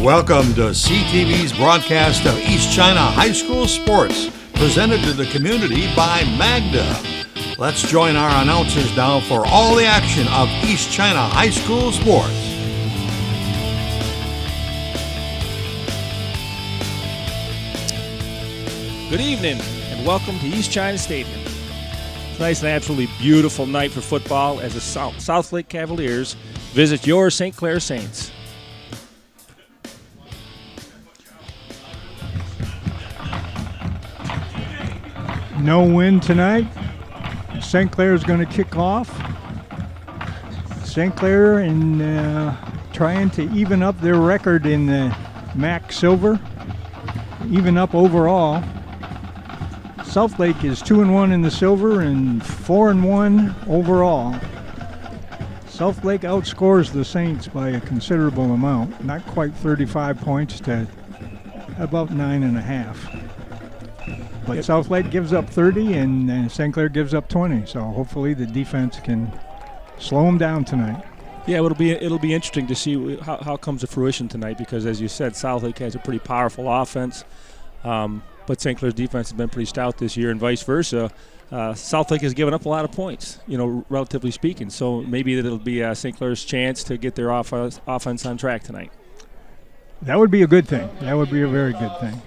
Welcome to CTV's broadcast of East China High School Sports, presented to the community by Magda. Let's join our announcers now for all the action of East China High School Sports. Good evening and welcome to East China Stadium. Tonight's an absolutely beautiful night for football as the South Lake Cavaliers visit your St. Clair Saints. No win tonight. St. Clair is going to kick off. St. Clair trying to even up their record in the MAC Silver, even up overall. South Lake is 2-1 in the Silver and 4-1 overall. South Lake outscores the Saints by a considerable amount, not quite 35 points to about 9.5. But South Lake gives up 30 and St. Clair gives up 20. So hopefully the defense can slow them down tonight. Yeah, it'll be interesting to see how it comes to fruition tonight because, as you said, South Lake has a pretty powerful offense. But St. Clair's defense has been pretty stout this year and vice versa. South Lake has given up a lot of points, relatively speaking. So maybe it'll be St. Clair's chance to get their offense on track tonight. That would be a good thing. That would be a very good thing.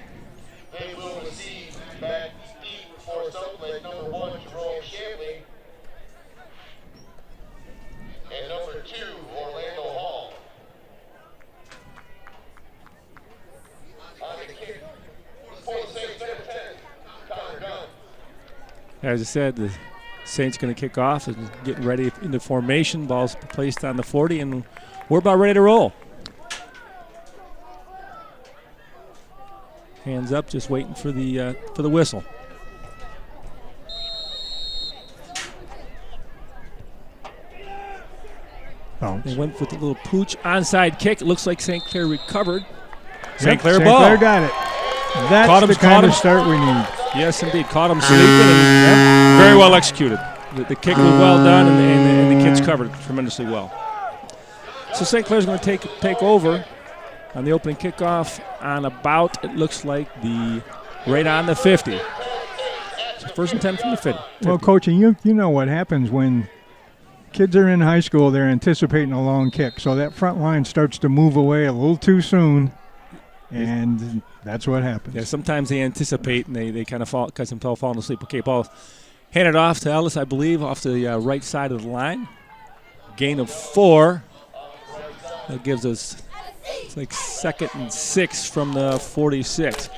As I said, the Saints going to kick off and getting ready into formation. Ball's placed on the 40, and we're about ready to roll. Hands up, just waiting for the whistle. Bounce. They went with a little pooch onside kick. It looks like St. Clair recovered. St. Clair got it. That's the kind of start we need. Yes, indeed. Caught him sleeping and very well executed. The kick was well done, and the kids covered tremendously well. So St. Clair's going to take over on the opening kickoff on about, it looks like, right on the 50. So first and 10 from the 50. Well, Coach, you know what happens when kids are in high school, they're anticipating a long kick. So that front line starts to move away a little too soon. And that's what happens. Yeah, sometimes they anticipate and they kind of catch themselves falling asleep. Okay, ball handed off to Ellis, I believe, off the right side of the line. Gain of 4. That gives us, it's like 2nd and 6 from the 46.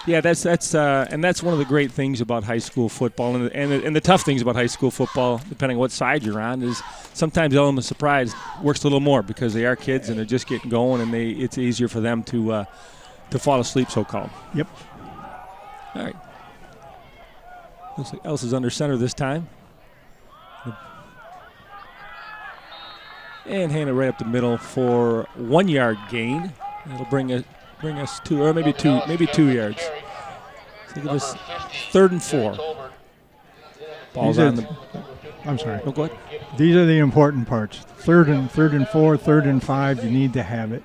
Yeah, that's one of the great things about high school football, and the tough things about high school football, depending on what side you're on, is sometimes the element of surprise works a little more because they are kids and they're just getting going, and it's easier for them to fall asleep, so-called. Yep. All right. Looks like Ellis is under center this time. And hand it right up the middle for 1 yard gain. That'll bring us 2, or maybe 2 yards. So give us 3rd and 4. Ball's on the. I'm sorry. Oh, go ahead. These are the important parts. 3rd and 4, 3rd and 5. You need to have it.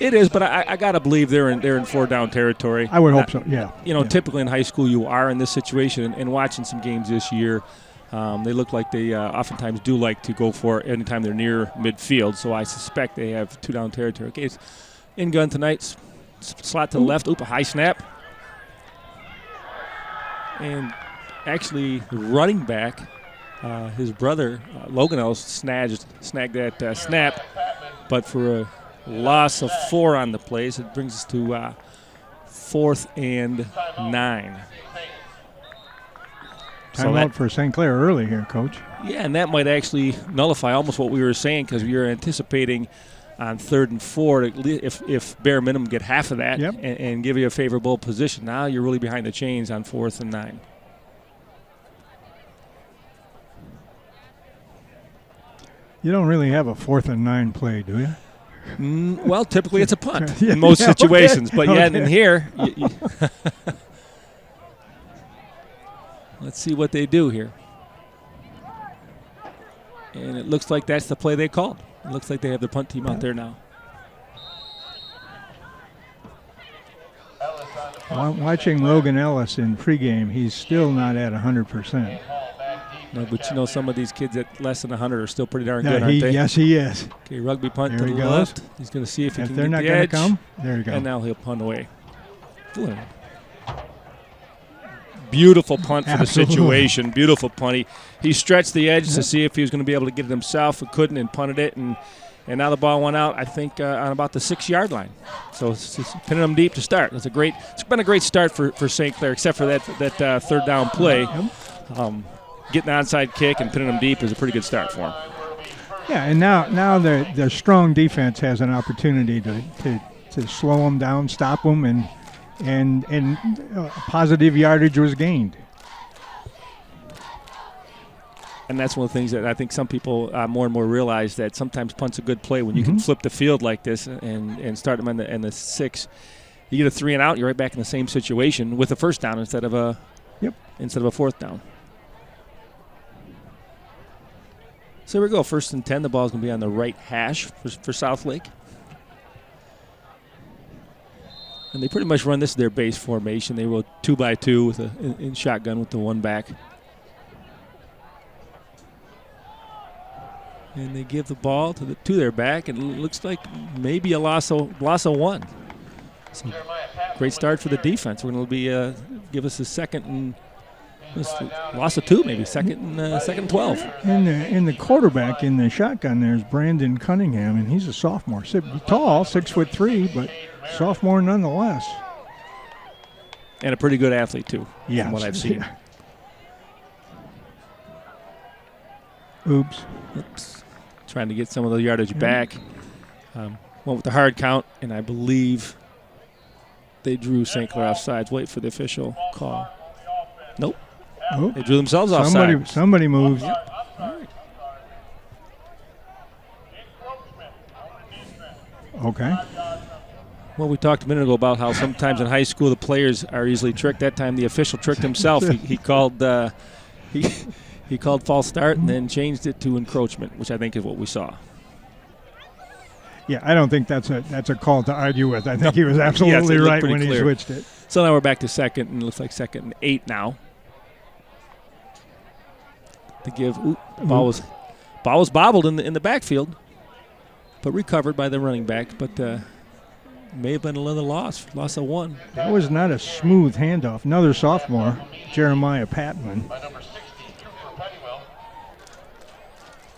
It is, but I gotta believe they're in 4-down territory. I would hope so. Yeah. Typically in high school you are in this situation, and watching some games this year, they look like they oftentimes do like to go for it anytime they're near midfield. So I suspect they have 2-down territory. Okay, it's in gun tonight. Slot to the left. Oop, a high snap. And actually, the running back, his brother Logan Ellis snagged that snap, but for a loss of 4 on the plays. It brings us to 4th and 9. Timeout for St. Clair early here, Coach. Yeah, and that might actually nullify almost what we were saying because we were anticipating on 3rd and 4, if bare minimum, get half of that and give you a favorable position. Now you're really behind the chains on 4th and 9. You don't really have a 4th and 9 play, do you? Well, typically it's a punt in most situations, but in here, let's see what they do here. And it looks like that's the play they called. It looks like they have the punt team out there now. Watching Logan Ellis in pregame, he's still not at 100%. No, but some of these kids at less than 100 are still pretty darn good, aren't they? Yes, he is. Okay, rugby punt There to he the goes. left. He's going to see if he can they're get not the going to edge. come, there you go. And now he'll punt away. Beautiful punt for the situation. Beautiful punt. He stretched the edge to see if he was going to be able to get it himself. He couldn't and punted it. And now the ball went out, I think, on about the 6-yard line. So it's pinning them deep to start. It's been a great start for St. Clair, except for that third down play. Getting an onside kick and pinning them deep is a pretty good start for him. Yeah, and now the strong defense has an opportunity to slow them down, stop them, and positive yardage was gained. And that's one of the things that I think some people more and more realize, that sometimes punt's a good play when you can flip the field like this and start them in the 6. You get a 3 and out, you're right back in the same situation with a first down instead of a fourth down. So here we go, 1st and 10. The ball's going to be on the right hash for Southlake. And they pretty much run this as their base formation. They will 2-by-2 with in shotgun with the one back. And they give the ball to their back, and it looks like maybe a loss of 1. So great start for the defense. We're going to be give us a second and loss of 2, maybe second and 12. And the quarterback in the shotgun there is Brandon Cunningham, and he's a sophomore. Tall, 6'3", but sophomore nonetheless. And a pretty good athlete too, from what I've seen. Oops. Trying to get some of the yardage back. Went with the hard count, and I believe they drew St. Clair offsides. Wait for the official call. Nope. Oh. They drew themselves offside. Somebody moves. Yep. All right. Okay. Well, we talked a minute ago about how sometimes in high school the players are easily tricked. That time the official tricked himself. He called he called false start and then changed it to encroachment, which I think is what we saw. Yeah, I don't think that's a call to argue with. I think he was absolutely right when he switched it. So now we're back to second, and it looks like 2nd and 8 now. To give, ball was bobbled in the backfield, but recovered by the running back. But may have been another loss of 1. That was not a smooth handoff. Another sophomore, Jeremiah Patman.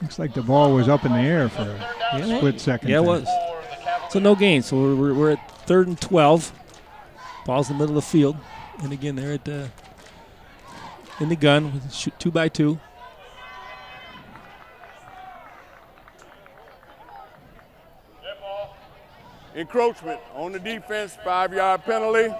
Looks like the ball was up in the air for a split second. Yeah, it was. So no gain. So we're at 3rd and 12. Ball's in the middle of the field, and again they're at in the gun with 2-by-2. Encroachment on the defense, 5-yard penalty.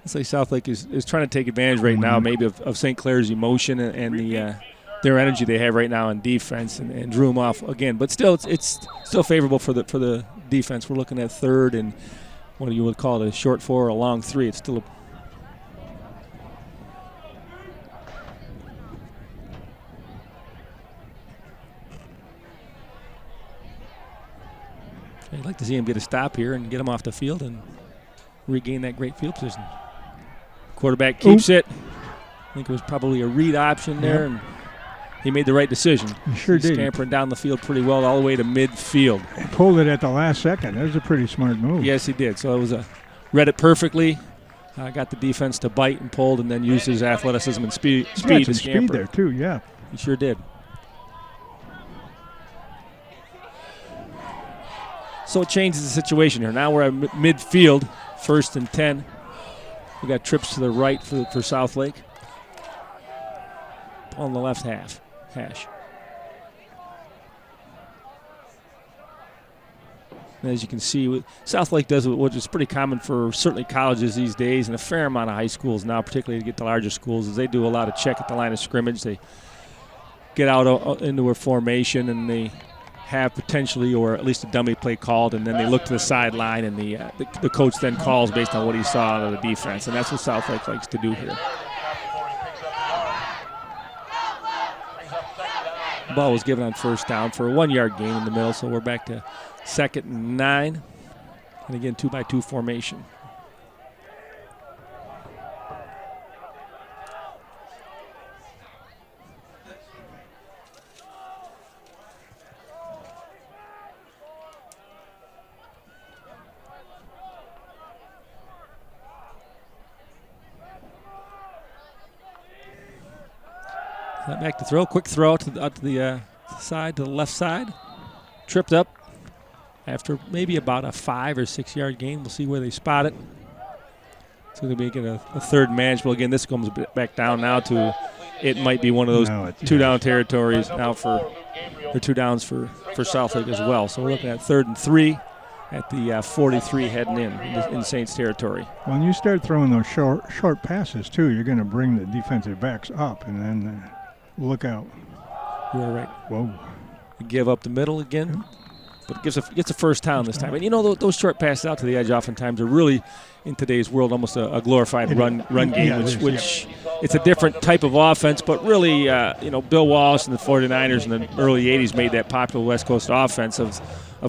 I'd say Southlake is trying to take advantage right now, maybe of St. Clair's emotion and their energy they have right now in defense, and drew them off again. But still, it's still favorable for the defense. We're looking at 3rd and what you would call it, a short 4 or a long 3. It's still I'd like to see him get a stop here and get him off the field and regain that great field position. Quarterback keeps it. I think it was probably a read option there, and he made the right decision. He sure did. Scampering down the field pretty well all the way to midfield. He pulled it at the last second. That was a pretty smart move. Yes, he did. So it was read it perfectly. Got the defense to bite and pulled, and then used his athleticism and speed to scamper. Speed there too, yeah. He sure did. So it changes the situation here. Now we're at midfield, 1st and 10. We got trips to the right for Southlake. On the left hash. And as you can see, Southlake does what is pretty common for certainly colleges these days, and a fair amount of high schools now, particularly to get to larger schools, is they do a lot of check at the line of scrimmage. They get out into a formation, and they have potentially or at least a dummy play called, and then they look to the sideline, and the coach then calls based on what he saw out of the defense, and that's what Southlake likes to do here. The ball was given on 1st down for a 1-yard gain in the middle, so we're back to 2nd and 9, and again 2-by-2 formation. Not back to throw. Quick throw out to the side, to the left side. Tripped up after maybe about a 5 or 6 yard gain. We'll see where they spot it. So they're making a third manageable. Again, this comes back down now to it might be one of those two-down territories now for the 2 downs for Southlake as well. So we're looking at 3rd and 3 at the 43 heading in Saints territory. When you start throwing those short passes, too, you're going to bring the defensive backs up, and then look out. You're right. Whoa. Give up the middle again, but gets a first down this time. And, you know, those short passes out to the edge oftentimes are really, in today's world, almost a glorified run game, which it's a different type of offense. But really, Bill Wallace and the 49ers in the early 80s made that popular West Coast offense of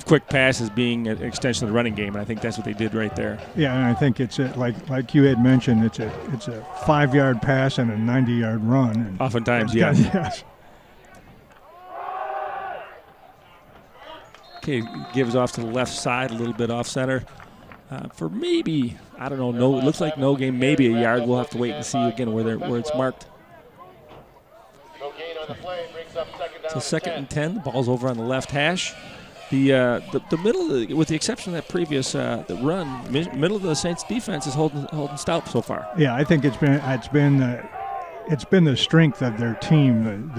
quick passes being an extension of the running game, and I think that's what they did right there. Yeah, and I think it's like you had mentioned, it's a 5-yard pass and a 90-yard run. And oftentimes, yeah. Yes. Okay, gives off to the left side, a little bit off center. For maybe, I don't know, it looks like no game, maybe a yard. We'll have to wait and see again where it's marked. So 2nd and 10, the ball's over on the left hash. The middle, with the exception of that previous the run, middle of the Saints defense is holding stout so far. Yeah, I think it's been the strength of their team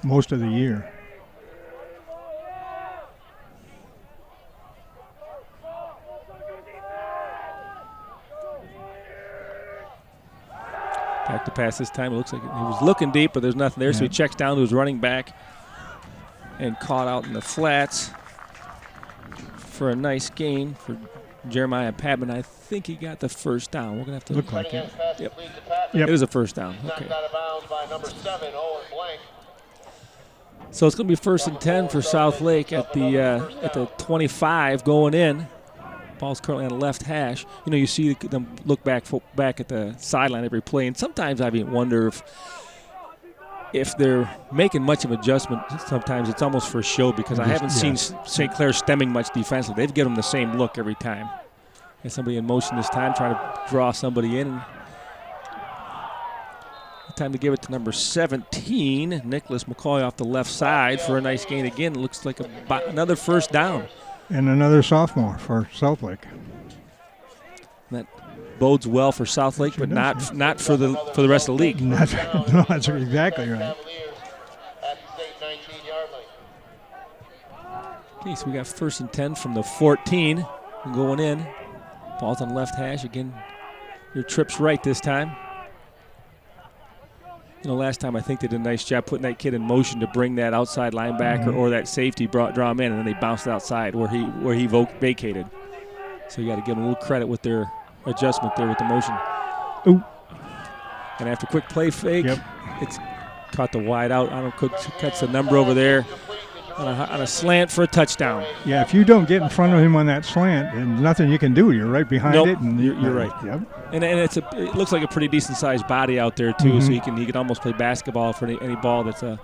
most of the year. Back to pass this time. It looks like he was looking deep, but there's nothing there, so he checks down to his running back and caught out in the flats for a nice gain for Jeremiah Patman. I think he got the first down. We're going to have to look like it. Yep. It is a first down. Okay. So it's going to be 1st and 10 for Southlake at the 25 going in. Ball's currently on the left hash. You know, you see them look back at the sideline every play, and sometimes I wonder if they're making much of an adjustment. Sometimes it's almost for show, because I haven't seen St. Clair stemming much defensively. They've given them the same look every time. Got somebody in motion this time, trying to draw somebody in. Time to give it to number 17, Nicholas McCoy off the left side for a nice gain again. It looks like another first down. And another sophomore for Southlake. That bodes well for Southlake, but not for the rest of the league. No, that's exactly right. Okay, so we got 1st and 10 from the 14 going in. Ball's on left hash again. Your trip's right this time. You know, last time I think they did a nice job putting that kid in motion to bring that outside linebacker or that safety, draw him in, and then they bounced outside where he vacated. So you got to give them a little credit with their adjustment there with the motion. Ooh. And after quick play fake, it's caught the wide out. I don't know, cuts the number over there on a slant for a touchdown. Yeah, if you don't get in front of him on that slant, there's nothing you can do. You're right behind it. And you're right. Yep. And it looks like a pretty decent sized body out there too. So he can almost play basketball for any ball that's a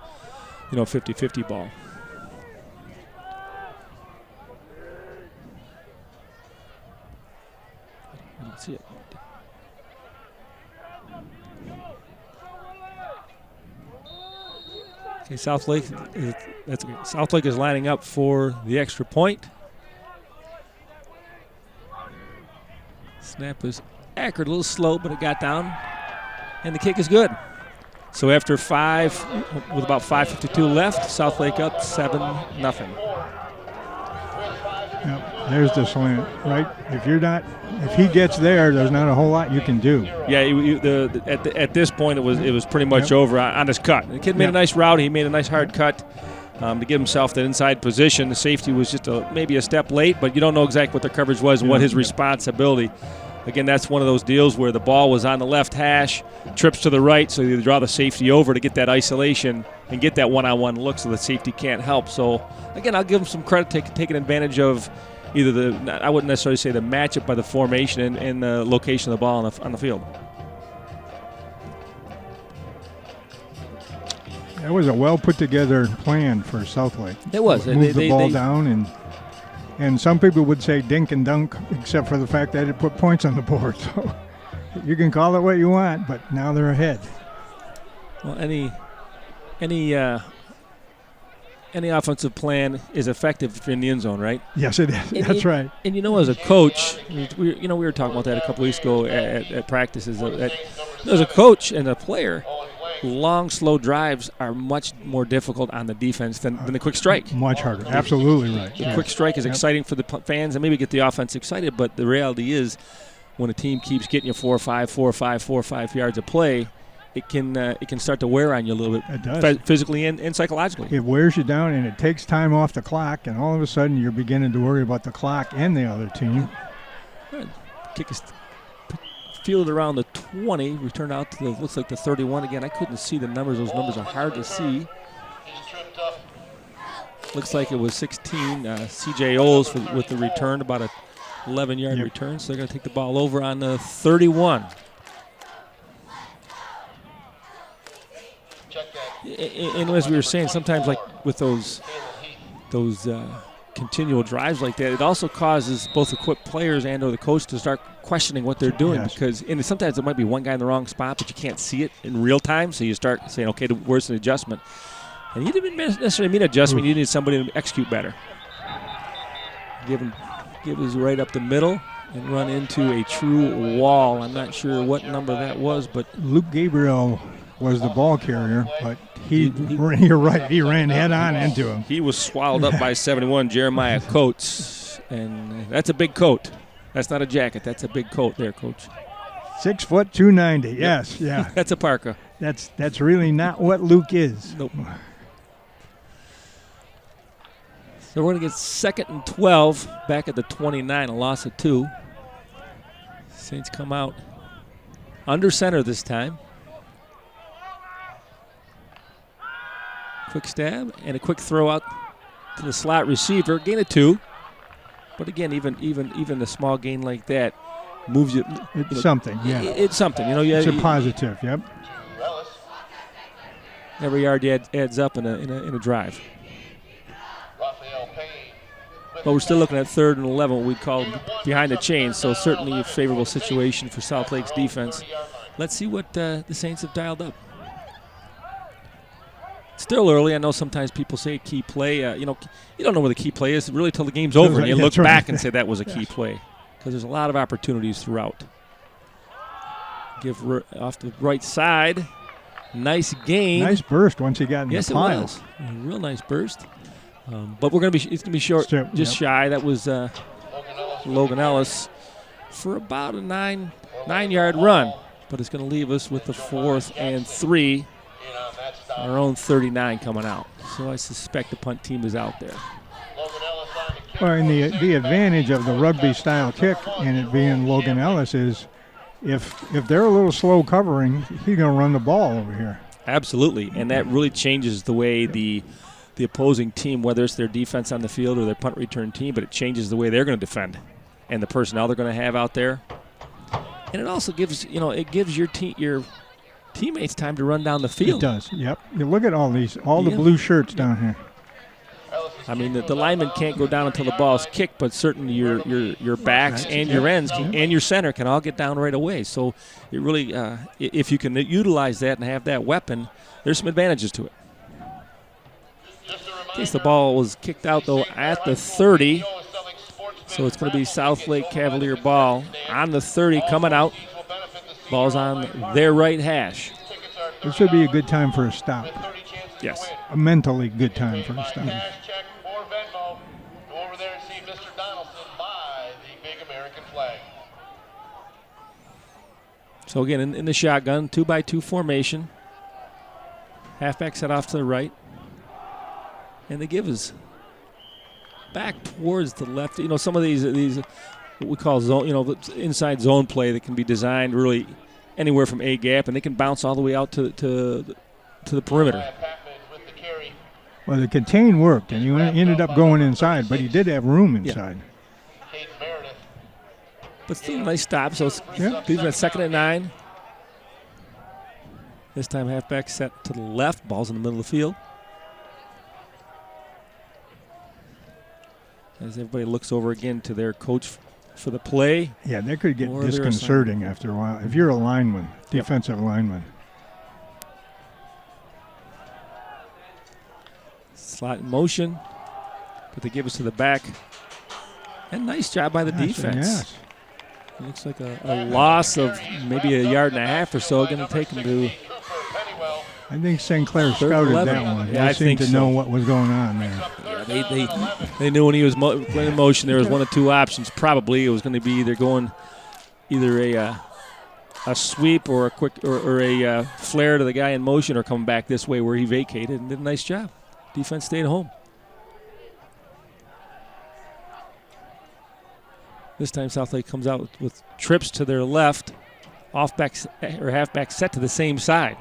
50-50 ball. I don't see it. Okay, Southlake is lining up for the extra point. Snap was accurate, a little slow, but it got down, and the kick is good. So after with about 5:52 left, Southlake up 7-0. Yep, there's the slant, right? If he gets there's not a whole lot you can do. Yeah, at this point it was pretty much over on his cut. The kid made a nice route. He made a nice hard cut to give himself that inside position. The safety was just maybe a step late, but you don't know exactly what the coverage was and what his responsibility. Again, that's one of those deals where the ball was on the left hash, trips to the right, so you draw the safety over to get that isolation and get that one-on-one look so the safety can't help. So, again, I'll give him some credit taking advantage of either I wouldn't necessarily say the matchup, by the formation and the location of the ball on the field. That was a well put together plan for Southlake. It was. Move the ball down, and some people would say dink and dunk, except for the fact that it put points on the board. So you can call it what you want, but now they're ahead. Well, any any offensive plan is effective if you're in the end zone, right? Yes, it is. That's right. And as a coach, we were talking about that a couple weeks ago at practices. As a coach and a player, long, slow drives are much more difficult on the defense than the quick strike. Much harder. Absolutely right. The quick strike is exciting for the fans and maybe get the offense excited, but the reality is when a team keeps getting you 4 or 5 yards of play, it can start to wear on you a little bit. It does. Physically and psychologically. It wears you down, and it takes time off the clock, and all of a sudden you're beginning to worry about the clock and the other team. Kick is fielded around the 20, returned out to looks like the 31 again. I couldn't see the numbers. Those numbers are hard to see. Looks like it was 16 C.J. Oles with the return, about a 11-yard return. So they're going to take the ball over on the 31. And as we were saying, sometimes like with those continual drives like that, it also causes both the quick players and or the coach to start questioning what they're doing because sometimes it might be one guy in the wrong spot, but you can't see it in real time, so you start saying, okay, where's the adjustment? And you didn't necessarily mean adjustment. You need somebody to execute better. Give his right up the middle and run into a true wall. I'm not sure what number that was, but Luke Gabriel was the ball carrier, but you're right, he ran head on into him. He was swallowed up by 71, Jeremiah Coates, and that's a big coat. That's not a jacket. That's a big coat there, Coach. 6 foot 290. Yes, yeah. That's a parka. That's really not what Luke is. Nope. So we're going to get 2nd and 12 back at the 29, a loss of 2. Saints come out under center this time. Quick stab and a quick throw out to the slot receiver. Gain of 2. But again, even a small gain like that moves you. It's something, yeah. It's something. It's a positive, yep. Every yard adds up in a drive. But we're still looking at 3rd and 11, what we'd call behind the chains, so certainly a favorable situation for South Lake's defense. Let's see what the Saints have dialed up. Still early. I know sometimes people say key play. You don't know where the key play is really till the game's over. And you look back and say that was a key play because there's a lot of opportunities throughout. Give off the right side. Nice gain. Nice burst once he got in the pile. Yes, it was. A real nice burst. But it's going to be short, just shy. That was Logan Ellis for about a 9-yard run. But it's going to leave us with the 4th and 3. Our own 39 coming out. So I suspect the punt team is out there. Well, and the advantage of the rugby-style kick and it being Logan Ellis is if they're a little slow covering, he's going to run the ball over here. Absolutely, and that really changes the way the opposing team, whether it's their defense on the field or their punt return team, but it changes the way they're going to defend and the personnel they're going to have out there. And it also gives your teammates time to run down the field. It does, yep. You look at the blue shirts down here. I mean, the linemen can't go down until the ball's kicked, but certainly your backs and your ends and your center can all get down right away. So it really, if you can utilize that and have that weapon, there's some advantages to it. In case the ball was kicked out, though, at the 30. So it's going to be South Lake Cavalier ball on the 30 coming out. Ball's on their right hash. It should be a good time for a stop. Yes. A mentally good time for a stop. So again, in the shotgun, 2-by-2 formation. Halfback set off to the right. And they give us back towards the left. Some of these what we call zone, inside zone play that can be designed really anywhere from A gap, and they can bounce all the way out to the perimeter. Well, the contain worked, and you ended up going inside, but he did have room inside. Yeah. But still a nice stop. So these are 2nd and 9. This time halfback set to the left. Ball's in the middle of the field. As everybody looks over again to their coach for the play. Yeah, that could get disconcerting after a while. If you're a lineman, defensive lineman. Slot in motion, but they give us to the back. And nice job by the defense. Yes. It looks like a loss of maybe a yard and a half or so. Going to take them to. I think St. Clair Third scouted 11. that one. Yeah, I They seemed think to so. know what was going on there. Yeah, they knew when he was playing in motion there was one of two options. Probably it was going to be either going a sweep or a quick or a flare to the guy in motion, or coming back this way where he vacated and did a nice job. Defense stayed home. This time Southlake comes out with trips to their left, halfback set to the same side.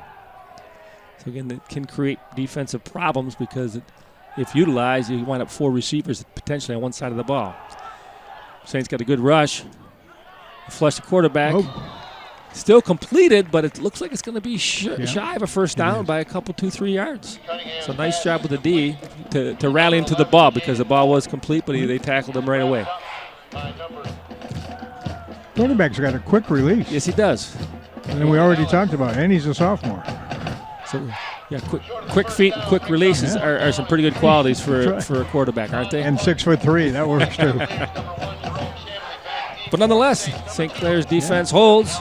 So again, it can create defensive problems because if utilized, you wind up 4 receivers potentially on one side of the ball. Saints got a good rush. Flush the quarterback. Oh. Still completed, but it looks like it's going to be shy of a first down by a couple, 2-3 yards. So nice job with the D to rally into the ball because the ball was complete, but they tackled him right away. Quarterback's got a quick release. Yes, he does. And we already talked about it, and he's a sophomore. So, yeah, quick feet and quick releases are some pretty good qualities for a quarterback, aren't they? And 6'3", that works too. But nonetheless, St. Clair's defense holds.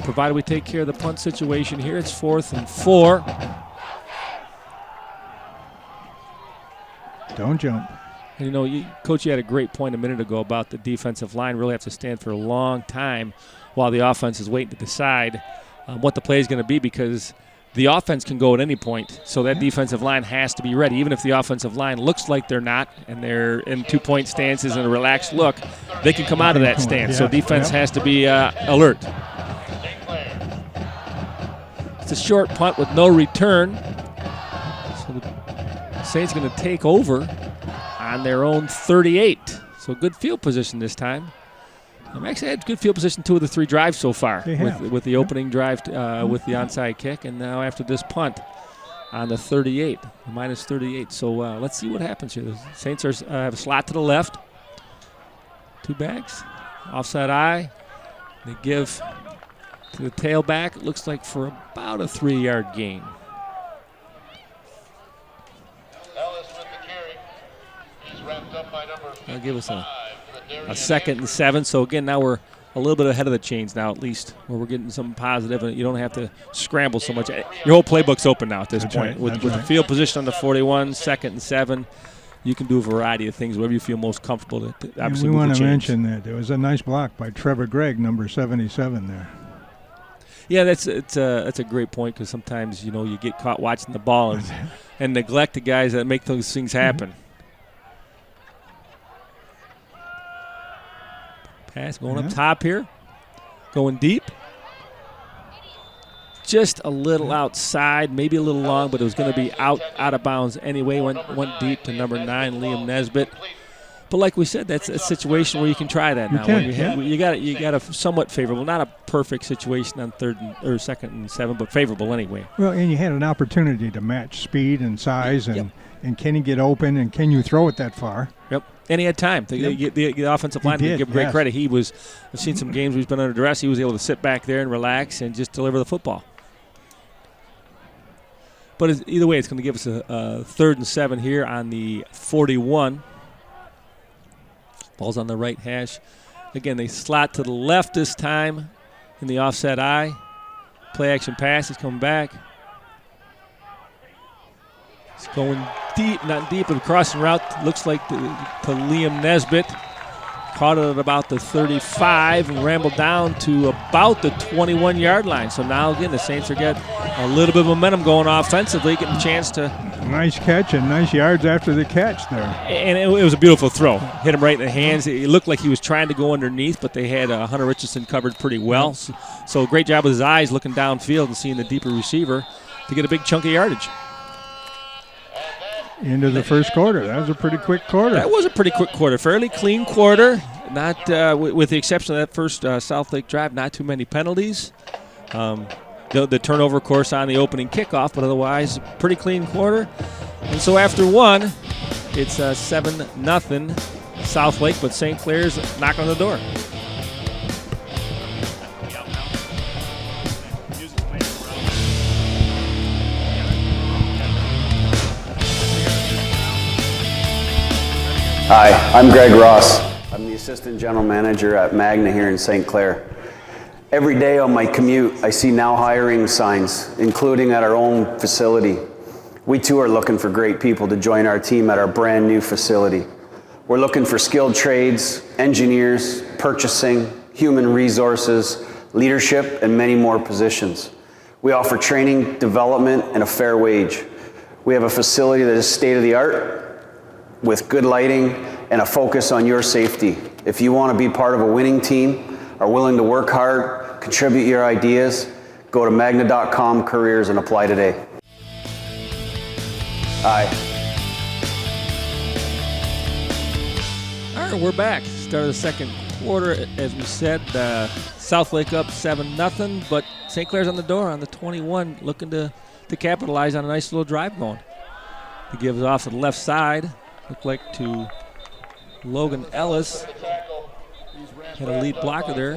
Provided we take care of the punt situation here, it's 4th and 4. Don't jump. And you know, Coach, you had a great point a minute ago about the defensive line really have to stand for a long time while the offense is waiting to decide what the play is going to be, because the offense can go at any point. So that defensive line has to be ready. Even if the offensive line looks like they're not and they're in 2-point stances and a relaxed look, they can come out of that stance. So defense has to be alert. It's a short punt with no return. So the Saints going to take over on their own 38. So good field position this time. Actually had good field position 2 of the 3 drives so far, with the opening drive with the onside kick, and now after this punt on the 38, minus 38. So let's see what happens here. The Saints have a slot to the left. 2 backs, offside eye. They give to the tailback. It looks like for about a 3-yard gain. That'll give us a 2nd and 7. So again, now we're a little bit ahead of the chains now, at least, where we're getting something positive, and you don't have to scramble so much. Your whole playbook's open now at this point. With the field position on the 41, 2nd and 7, you can do a variety of things, whatever you feel most comfortable to obviously. We want to change. mention that there was a nice block by Trevor Gregg, number 77 there. Yeah, that's a great point, because sometimes you get caught watching the ball and neglect the guys that make those things happen. Pass going up top here, going deep. Just a little outside, maybe a little long, but it was going to be out of bounds anyway. Went deep to number 9, Liam Nesbitt. But like we said, that's a situation where you can try that now. You got a somewhat favorable, not a perfect situation on 2nd and 7, but favorable anyway. Well, and you had an opportunity to match speed and size, and can he get open, and can you throw it that far? Yep. And he had time. The offensive line, give him great credit. I've seen some games where he's been under duress. He was able to sit back there and relax and just deliver the football. But either way, it's going to give us a 3rd and 7 here on the 41. Ball's on the right hash. Again, they slot to the left this time in the offset eye. Play action pass is coming back. It's going deep, not deep, but crossing route looks like to Liam Nesbitt. Caught it at about the 35 and rambled down to about the 21-yard line. So now, again, the Saints are getting a little bit of momentum going offensively, getting a chance to. Nice catch and nice yards after the catch there. And it was a beautiful throw. Hit him right in the hands. It looked like he was trying to go underneath, but they had Hunter Richardson covered pretty well. So great job with his eyes looking downfield and seeing the deeper receiver to get a big chunk of yardage. Into the first quarter. That was a pretty quick quarter. That was a pretty quick quarter. Fairly clean quarter. Not with the exception of that first Southlake drive, not too many penalties. The turnover, of course, on the opening kickoff, but otherwise, pretty clean quarter. And so after one, it's 7-0 Southlake, but St. Clair's knocking on the door. Hi, I'm Greg Ross. I'm the Assistant General Manager at Magna here in St. Clair. Every day on my commute, I see now hiring signs, including at our own facility. We too are looking for great people to join our team at our brand new facility. We're looking for skilled trades, engineers, purchasing, human resources, leadership, and many more positions. We offer training, development, and a fair wage. We have a facility that is state-of-the-art with good lighting and a focus on your safety. If you want to be part of a winning team, are willing to work hard, contribute your ideas, go to magna.com careers and apply today. Hi. All right, we're back. Start of the second quarter. As we said, Southlake up 7-0, but St. Clair's on the door on the 21, looking to capitalize on a nice little drive going. He gives off to the left side. Looked like to Logan Ellis. Had a lead blocker there.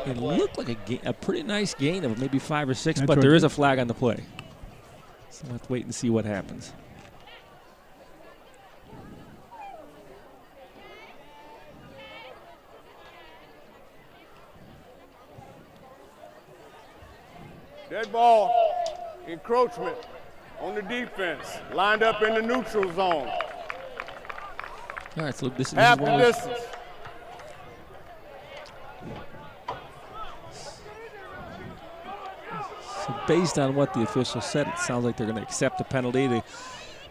It looked like a pretty nice gain of maybe 5 or 6, but there is a flag on the play. So we'll have to wait and see what happens. Dead ball, encroachment on the defense, lined up in the neutral zone. All right, so this is Half one the of distance. So based on what the official said, it sounds like they're going to accept the penalty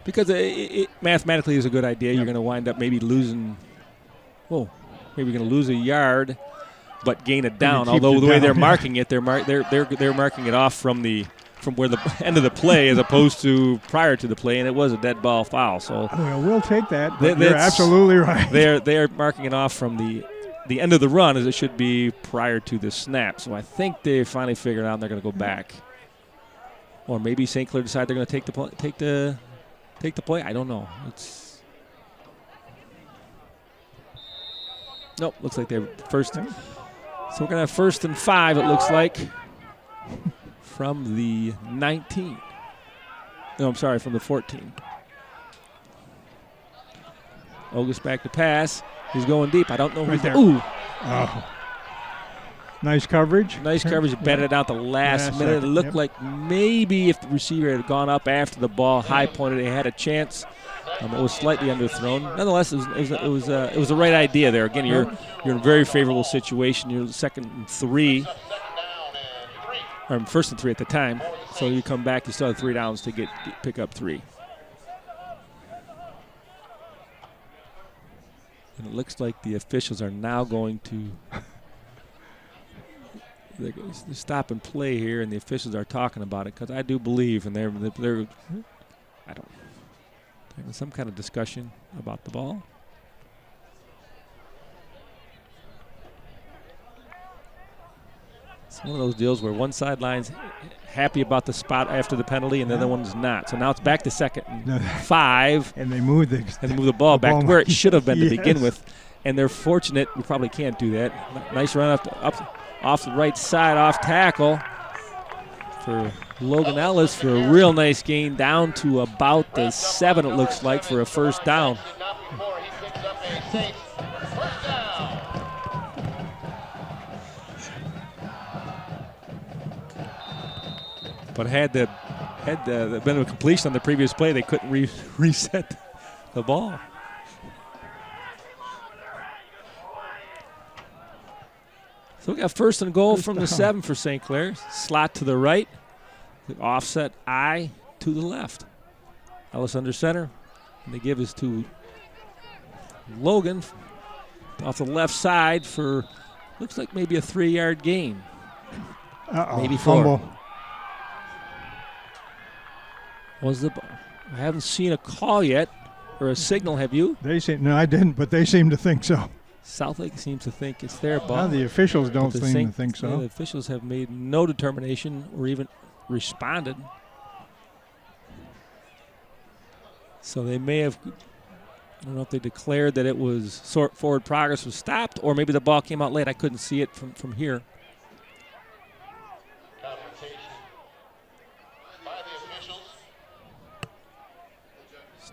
because it mathematically is a good idea. You're going to wind up maybe losing, maybe you're going to lose a yard, but gain it down. Although the way they're marking it, they're marking it off from where the end of the play as opposed to prior to the play, and it was a dead ball foul. So we'll take that. You're absolutely right. They are marking it off from the end of the run as it should be prior to the snap. So I think they finally figured out they're going to go back, or maybe St. Clair decide they're going to take the play. I don't know. Nope. Looks like they're first. So we're going to have 1st and 5. It looks like from the 19. No, I'm sorry, from the 14. Ogus back to pass. He's going deep. I don't know who's there. Ooh. Oh. Nice coverage. Nice coverage. Batted it out the last minute. It looked like maybe if the receiver had gone up after the ball, high pointed, they had a chance. It was slightly underthrown. Nonetheless, it was the right idea there. Again, you're in a very favorable situation. You're 2nd and 3. Or 1st and 3 at the time. So you come back, you still have 3 downs to pick up 3. And it looks like the officials are now going to stop and play here, and the officials are talking about it because I do believe, and they're having some kind of discussion about the ball. It's one of those deals where one sideline's happy about the spot after the penalty, and the other one's not. So now it's back to 2nd and 5. And they move the ball back to where it should have been to begin with. And they're fortunate. We probably can't do that. Nice run up off the right side, off tackle for Logan Ellis for a real nice gain down to about the 7, it looks like, for a 1st down. But had there been a completion on the previous play, they couldn't reset the ball. So we got 1st and goal from the 7 for St. Clair. Slot to the right. The offset I to the left. Ellis under center. And they give us to Logan off the left side for looks like maybe a 3-yard gain. Maybe 4. Fumble. I haven't seen a call yet or a signal, have you? No, I didn't, but they seem to think so. Southlake seems to think it's their ball. Well, the officials don't seem to think so. The officials have made no determination or even responded. So they may have, I don't know if they declared that it was forward progress was stopped, or maybe the ball came out late. I couldn't see it from here.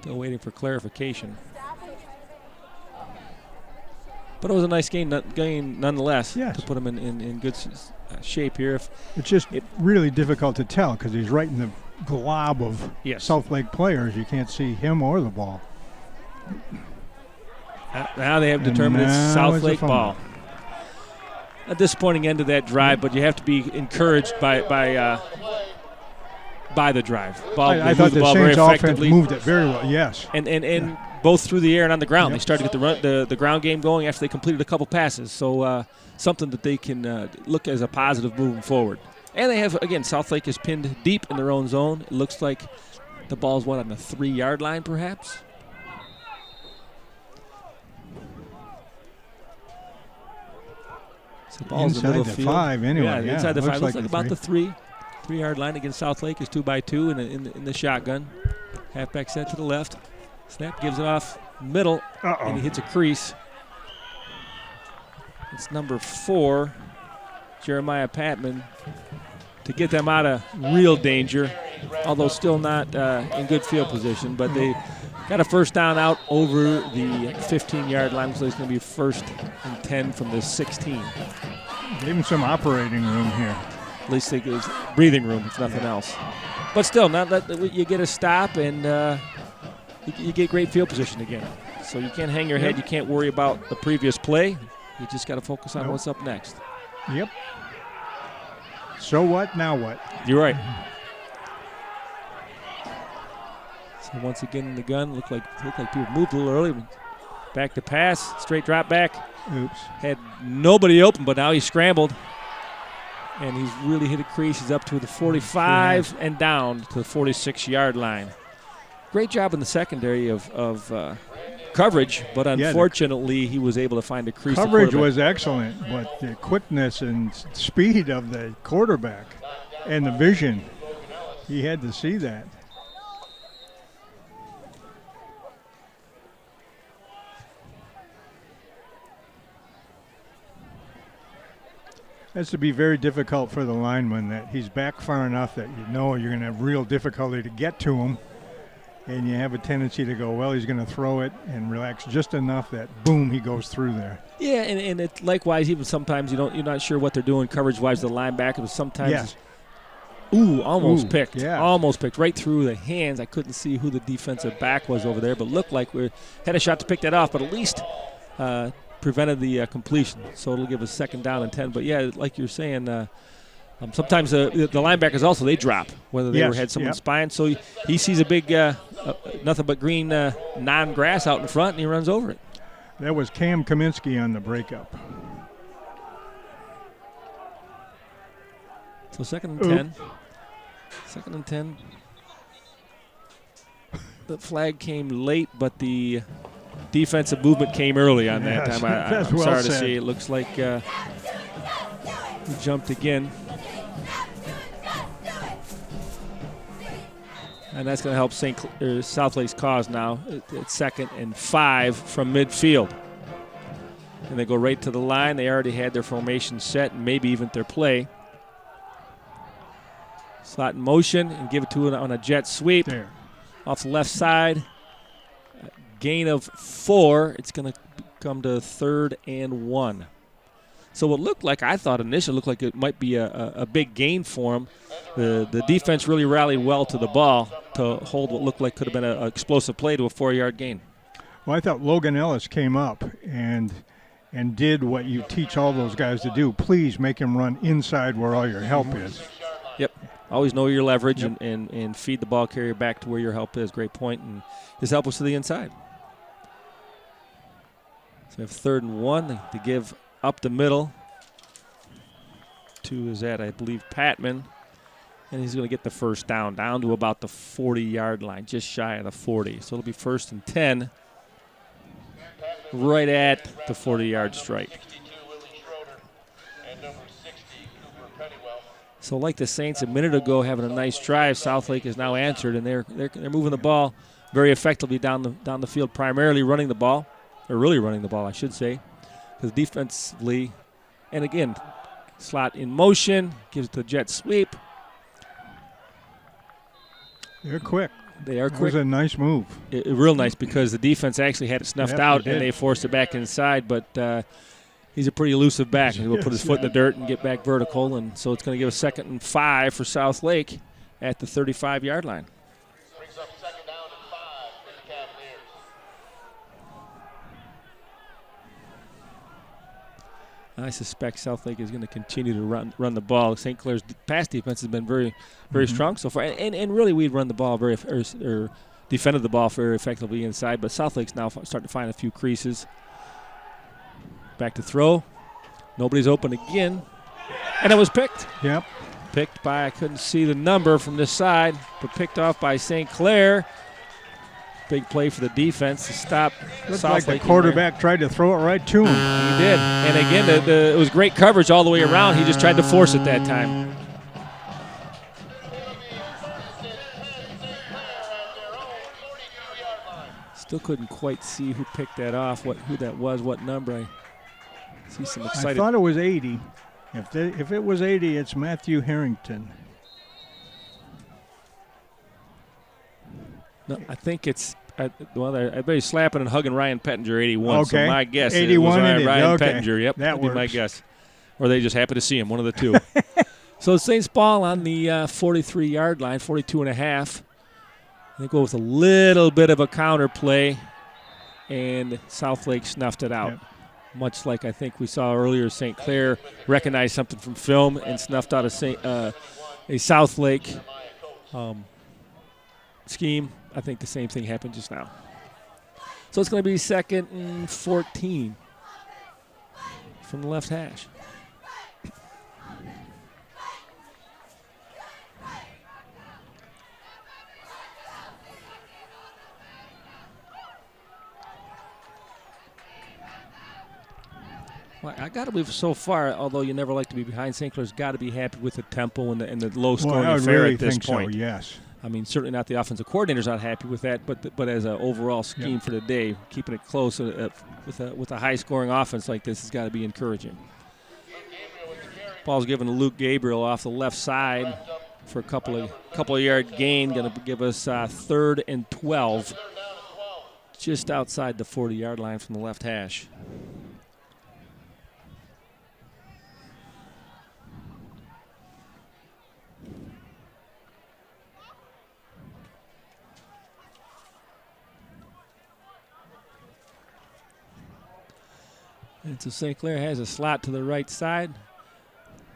Still waiting for clarification. But it was a nice game nonetheless, yes, to put him in good shape here. It's just really difficult to tell because he's right in the glob of South Lake players. You can't see him or the ball. Now they have determined it's South Lake ball. A disappointing end to that drive, but you have to be encouraged by the drive. I thought the Saints offense moved it very well, yes. And both through the air and on the ground. Yep. They started to get the ground game going after they completed a couple passes. So something that they can look as a positive moving forward. And they have, again, South Lake is pinned deep in their own zone. It looks like the ball's, on the 3-yard line perhaps? So the ball's inside the field. 5 anyway. Yeah, inside the 5. Looks like about the 3-yard line against South Lake is 2x2 in the shotgun. Halfback set to the left. Snap, gives it off middle, and he hits a crease. It's number 4, Jeremiah Patman, to get them out of real danger, although still not in good field position. But they got a first down out over the 15-yard line, so it's going to be 1st and 10 from the 16. Give him some operating room here. At least they get breathing room, if nothing else. But still, not that you get a stop and you get great field position again. So you can't hang your head. You can't worry about the previous play. You just got to focus on what's up next. Yep. So what, now what? You're right. So once again in the gun, looked like people moved a little early. Back to pass, straight drop back. Oops. Had nobody open, but now he scrambled. And he's really hit a crease. He's up to the 45 and down to the 46-yard line. Great job in the secondary of coverage, but unfortunately he was able to find a crease. Coverage was excellent, but the quickness and speed of the quarterback and the vision, he had to see that. Has to be very difficult for the lineman that he's back far enough that you know you're going to have real difficulty to get to him. And you have a tendency to go, well, he's going to throw it and relax just enough that, boom, he goes through there. Yeah, and it, likewise, even sometimes you're not sure what they're doing coverage-wise, the linebacker, but sometimes, almost picked. Yeah. Almost picked right through the hands. I couldn't see who the defensive back was over there, but looked like we had a shot to pick that off, but at least prevented the completion. So it'll give us 2nd down and 10. But, yeah, like you're saying, sometimes the linebackers also, they drop, whether they had someone spying. So he sees a big nothing but green non-grass out in front, and he runs over it. That was Cam Kaminsky on the breakup. So 2nd and 10. 2nd and 10. The flag came late, but the defensive movement came early on that time. I'm sorry to see. It looks like we jumped again. And that's going to help South Lake's cause now. It's 2nd and 5 from midfield. And they go right to the line. They already had their formation set and maybe even their play. Slot in motion and give it to it on a jet sweep. There. Off the left side. Gain of 4. It's going to come to 3rd and 1. So it looked like, I thought initially, looked like it might be a big gain for him. The defense really rallied well to the ball to hold what looked like could have been an explosive play to a 4-yard gain. Well, I thought Logan Ellis came up and did what you teach all those guys to do. Please make him run inside where all your help is. Yep. Always know your leverage and feed the ball carrier back to where your help is. Great point. And his help was to the inside. So we have 3rd and 1 to give up the middle to, I believe, Patman. And he's going to get the first down to about the 40-yard line, just shy of the 40. So it'll be 1st and 10, right at the 40-yard strike. So like the Saints a minute ago having a nice drive, South Lake has now answered, and they're moving the ball very effectively down the field, primarily running the ball, or really running the ball, I should say, because defensively, and again, slot in motion, gives it the jet sweep. They're quick. They are It was quick. a nice move. Real nice because the defense actually had it snuffed Yep, out they and did. they forced it back inside. But he's a pretty elusive back. He will put his foot in the dirt and get back vertical. And so it's going to give a 2nd and 5 for South Lake at the 35-yard line. Brings up 2nd down and 5 for the Cavaliers. I suspect South Lake is going to continue to run the ball. St. Clair's pass defense has been very strong so far, and really we'd run the ball or defended the ball very effectively inside. But South Lake's now starting to find a few creases. Back to throw, nobody's open again, and it was picked. Yep. Picked by, I couldn't see the number from this side, but picked off by St. Clair. Big play for the defense to stop Looked South like the Lake. quarterback tried to throw it right to him. He did. And again, it was great coverage all the way around. He just tried to force it that time. Still couldn't quite see who picked that off, who that was, what number. I see some I excited. thought it was 80. If it was 80, it's Matthew Harrington. No, I think it's everybody's slapping and hugging Ryan Pettinger, 81. So Okay. my guess 81 it it was is. Ryan Okay. Pettinger. Yep, That would be my works. guess. Or they just happy to see him, one of the two. So Saints ball on the 43-yard line, 42 and a half. They go with a little bit of a counter play, and South Lake snuffed it out. Yep. Much like I think we saw earlier, St. Clair recognized something from film and snuffed out a South Lake scheme. I think the same thing happened just now. So it's going to be 2nd and 14 from the left hash. Well, I got to believe so far, although you never like to be behind, St. Clair's got to be happy with the tempo and the low-scoring I would affair really at this think point. so, yes. I mean, certainly not the offensive coordinator's not happy with that, but as an overall scheme for the day, keeping it close with a high-scoring offense like this has got to be encouraging. Ball's given to Luke Gabriel off the left side for a couple of yard gain, going to give us 3rd and 12, just outside the 40-yard line from the left hash. And so St. Clair has a slot to the right side.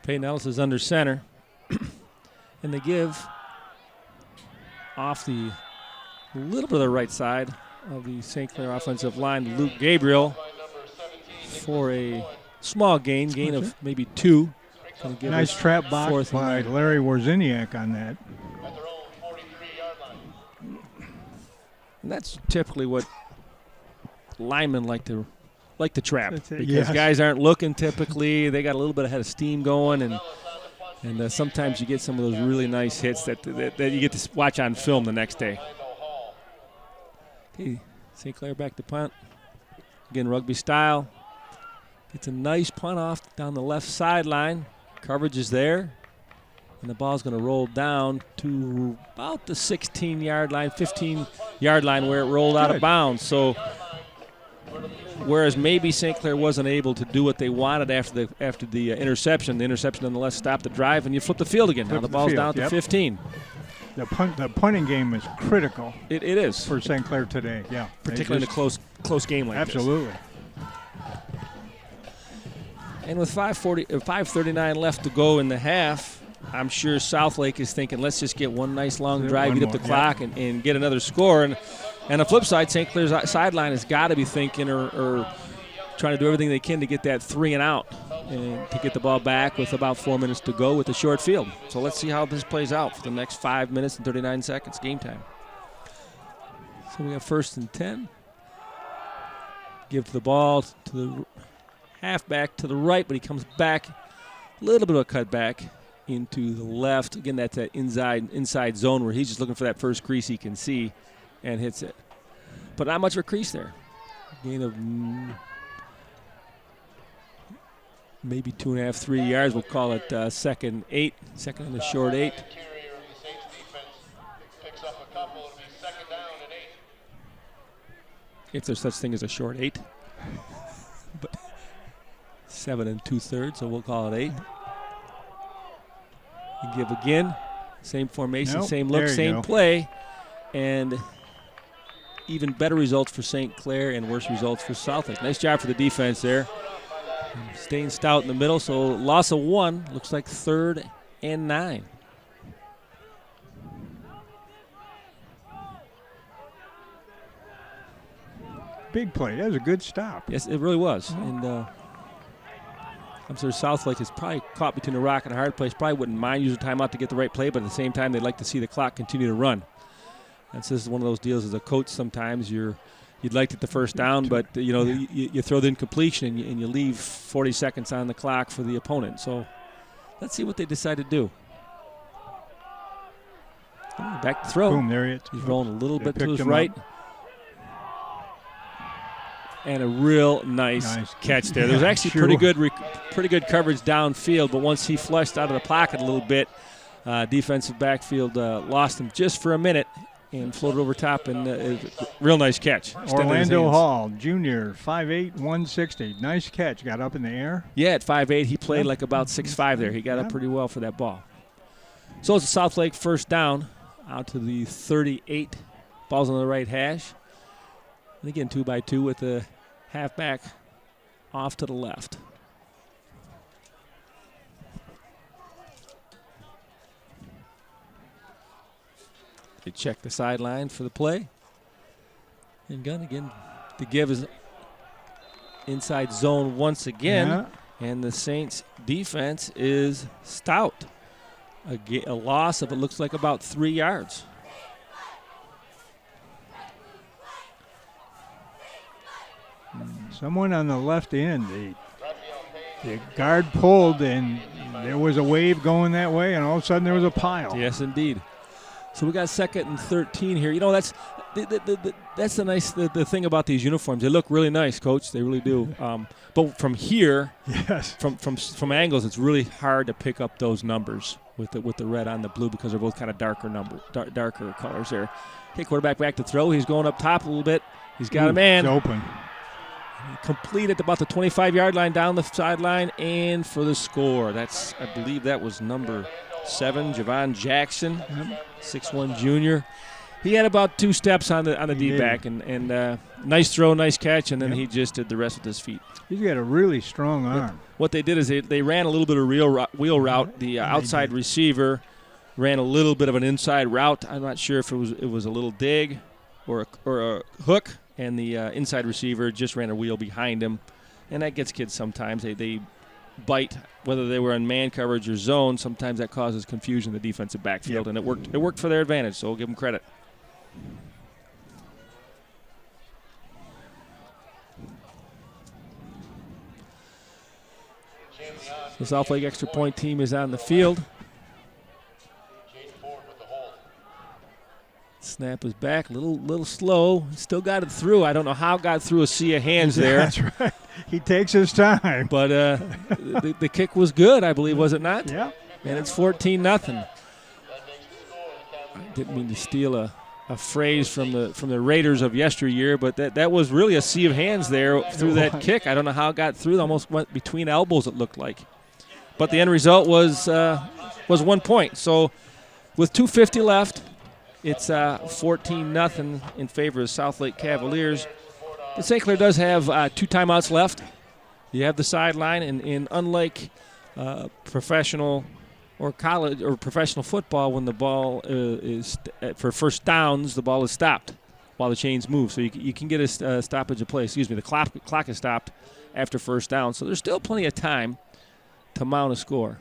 Peyton Ellis is under center. And they give off the little bit of the right side of the St. Clair offensive line to Luke Gabriel for a small gain of maybe 2. Nice trap box by Larry Warziniak on that. And that's typically what linemen like to trap, because yes. guys aren't looking typically. They got a little bit ahead of steam going, and sometimes you get some of those really nice hits that you get to watch on film the next day. Okay, St. Clair back to punt. Again, rugby style. Gets a nice punt off down the left sideline. Coverage is there, and the ball's going to roll down to about the 16-yard line, 15-yard line where it rolled out of bounds. So whereas maybe St. Clair wasn't able to do what they wanted after the interception nonetheless stopped the drive, and you flip the field again. Now the ball's down to 15. The punting game is critical. It is for St. Clair today. Yeah, particularly in a close game like absolutely. this. And with 5:39 left to go in the half, I'm sure South Lake is thinking, let's just get one nice long drive, get up the clock, and get another score. And on the flip side, St. Clair's sideline has got to be thinking or trying to do everything they can to get that 3 and out and to get the ball back with about 4 minutes to go with the short field. So let's see how this plays out for the next 5 minutes and 39 seconds, game time. So we have 1st and 10. Give the ball to the halfback to the right, but he comes back, a little bit of a cut back into the left. Again, that's that inside zone where he's just looking for that first crease he can see and hits it. But not much of a crease there. Gain of maybe 2.5, 3 yards. We'll call it 2nd and 8. 2nd and a short 8. if there's such thing as a short 8. But 7 2/3, so we'll call it 8. You give again, same formation, Nope, same look, there you same go. play, and even better results for St. Clair and worse results for Southlake. Nice job for the defense there. Staying stout in the middle, so loss of 1, looks like 3rd and 9. Big play. That was a good stop. Yes, it really was. And I'm sure Southlake is probably caught between a rock and a hard place. Probably wouldn't mind using timeout to get the right play, but at the same time, they'd like to see the clock continue to run. And so this is one of those deals as a coach. Sometimes you'd like to get the first down, but you throw the incompletion and you leave 40 seconds on the clock for the opponent. So let's see what they decide to do. Back to throw. Boom, there he is. He's rolling a little They bit to picked his him right. up. And a real nice catch there. There was actually Sure. pretty good coverage downfield, but once he flushed out of the pocket a little bit, defensive backfield lost him just for a minute and floated over top, and real nice catch. Extended his Orlando hands. Hall, junior, 5'8", 160. Nice catch. Got up in the air. Yeah, at 5'8", he played like about 6'5" there. He got up pretty well for that ball. So it's a Southlake first down out to the 38. Ball's on the right hash. And again, 2x2 with the halfback off to the left. They check the sideline for the play. And gun again. The give is inside zone once again. Yeah. And the Saints defense is stout. A loss of, it looks like, about 3 yards. Someone on the left end, the guard pulled, and there was a wave going that way, and all of a sudden there was a pile. Yes, indeed. So we got 2nd and 13 here. That's the nice the thing about these uniforms. They look really nice, Coach. They really do. But from here, Yes. from angles, it's really hard to pick up those numbers with the red on the blue because they're both kind of darker colors there. Okay, quarterback back to throw. He's going up top a little bit. He's got a man. It's open. Complete at about the 25-yard line, down the sideline, and for the score. I believe that was number 7, Javon Jackson, 6'1" junior. He had about 2 steps on the D-back, and nice throw, nice catch, and then he just did the rest with his feet. He's got a really strong arm. What they did is they ran a little bit of wheel route. The outside receiver ran a little bit of an inside route. I'm not sure if it was a little dig or a hook. And the inside receiver just ran a wheel behind him. And that gets kids sometimes. They bite, whether they were in man coverage or zone. Sometimes that causes confusion in the defensive backfield. And it worked for their advantage, so we'll give them credit. The Southlake extra point team is on the field. Snap is back, a little slow. Still got it through. I don't know how it got through a sea of hands there. That's right. He takes his time. But the kick was good, I believe, was it not? Yeah. And it's 14-0. I didn't mean to steal a phrase from the Raiders of yesteryear, but that was really a sea of hands there through that kick. I don't know how it got through. It almost went between elbows, it looked like. But the end result was 1 point. So with 2:50 left, it's 14-0 in favor of Southlake Cavaliers. But St. Clair does have 2 timeouts left. You have the sideline, and unlike professional or college or professional football, when the ball is for first downs, the ball is stopped while the chains move. So you can get a stoppage of play. Excuse me, the clock is stopped after first down. So there's still plenty of time to mount a score.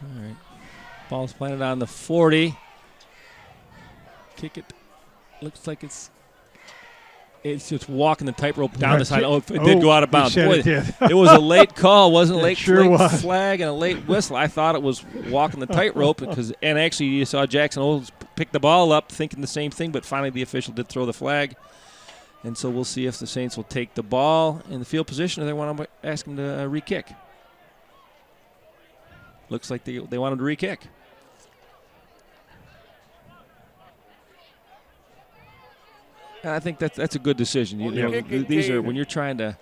All right. Ball's planted on the 40. Kick it. Looks like it's just walking the tightrope down the side. Oh, it did go out of bounds. Boy, it was a late call, wasn't it? Late flag and a late whistle. I thought it was walking the tightrope and actually you saw Jackson Olds pick the ball up thinking the same thing, but finally the official did throw the flag. And so we'll see if the Saints will take the ball in the field position or they want to ask them to re-kick. Looks like they want him to re-kick. And I think that's a good decision. You know, these are when you're trying to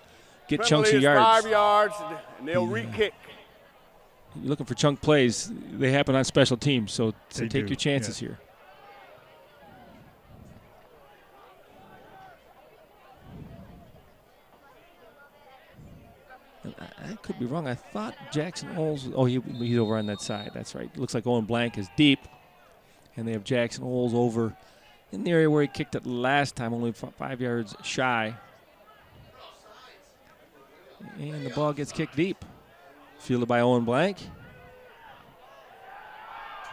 get chunks of yards. 5 yards, and they'll re-kick. You're looking for chunk plays. They happen on special teams, so take your chances here. I could be wrong. I thought Jackson Oles. Oh, he's over on that side. That's right. It looks like Owen Blank is deep, and they have Jackson Oles over in the area where he kicked it last time, only 5 yards shy. And the ball gets kicked deep. Fielded by Owen Blank.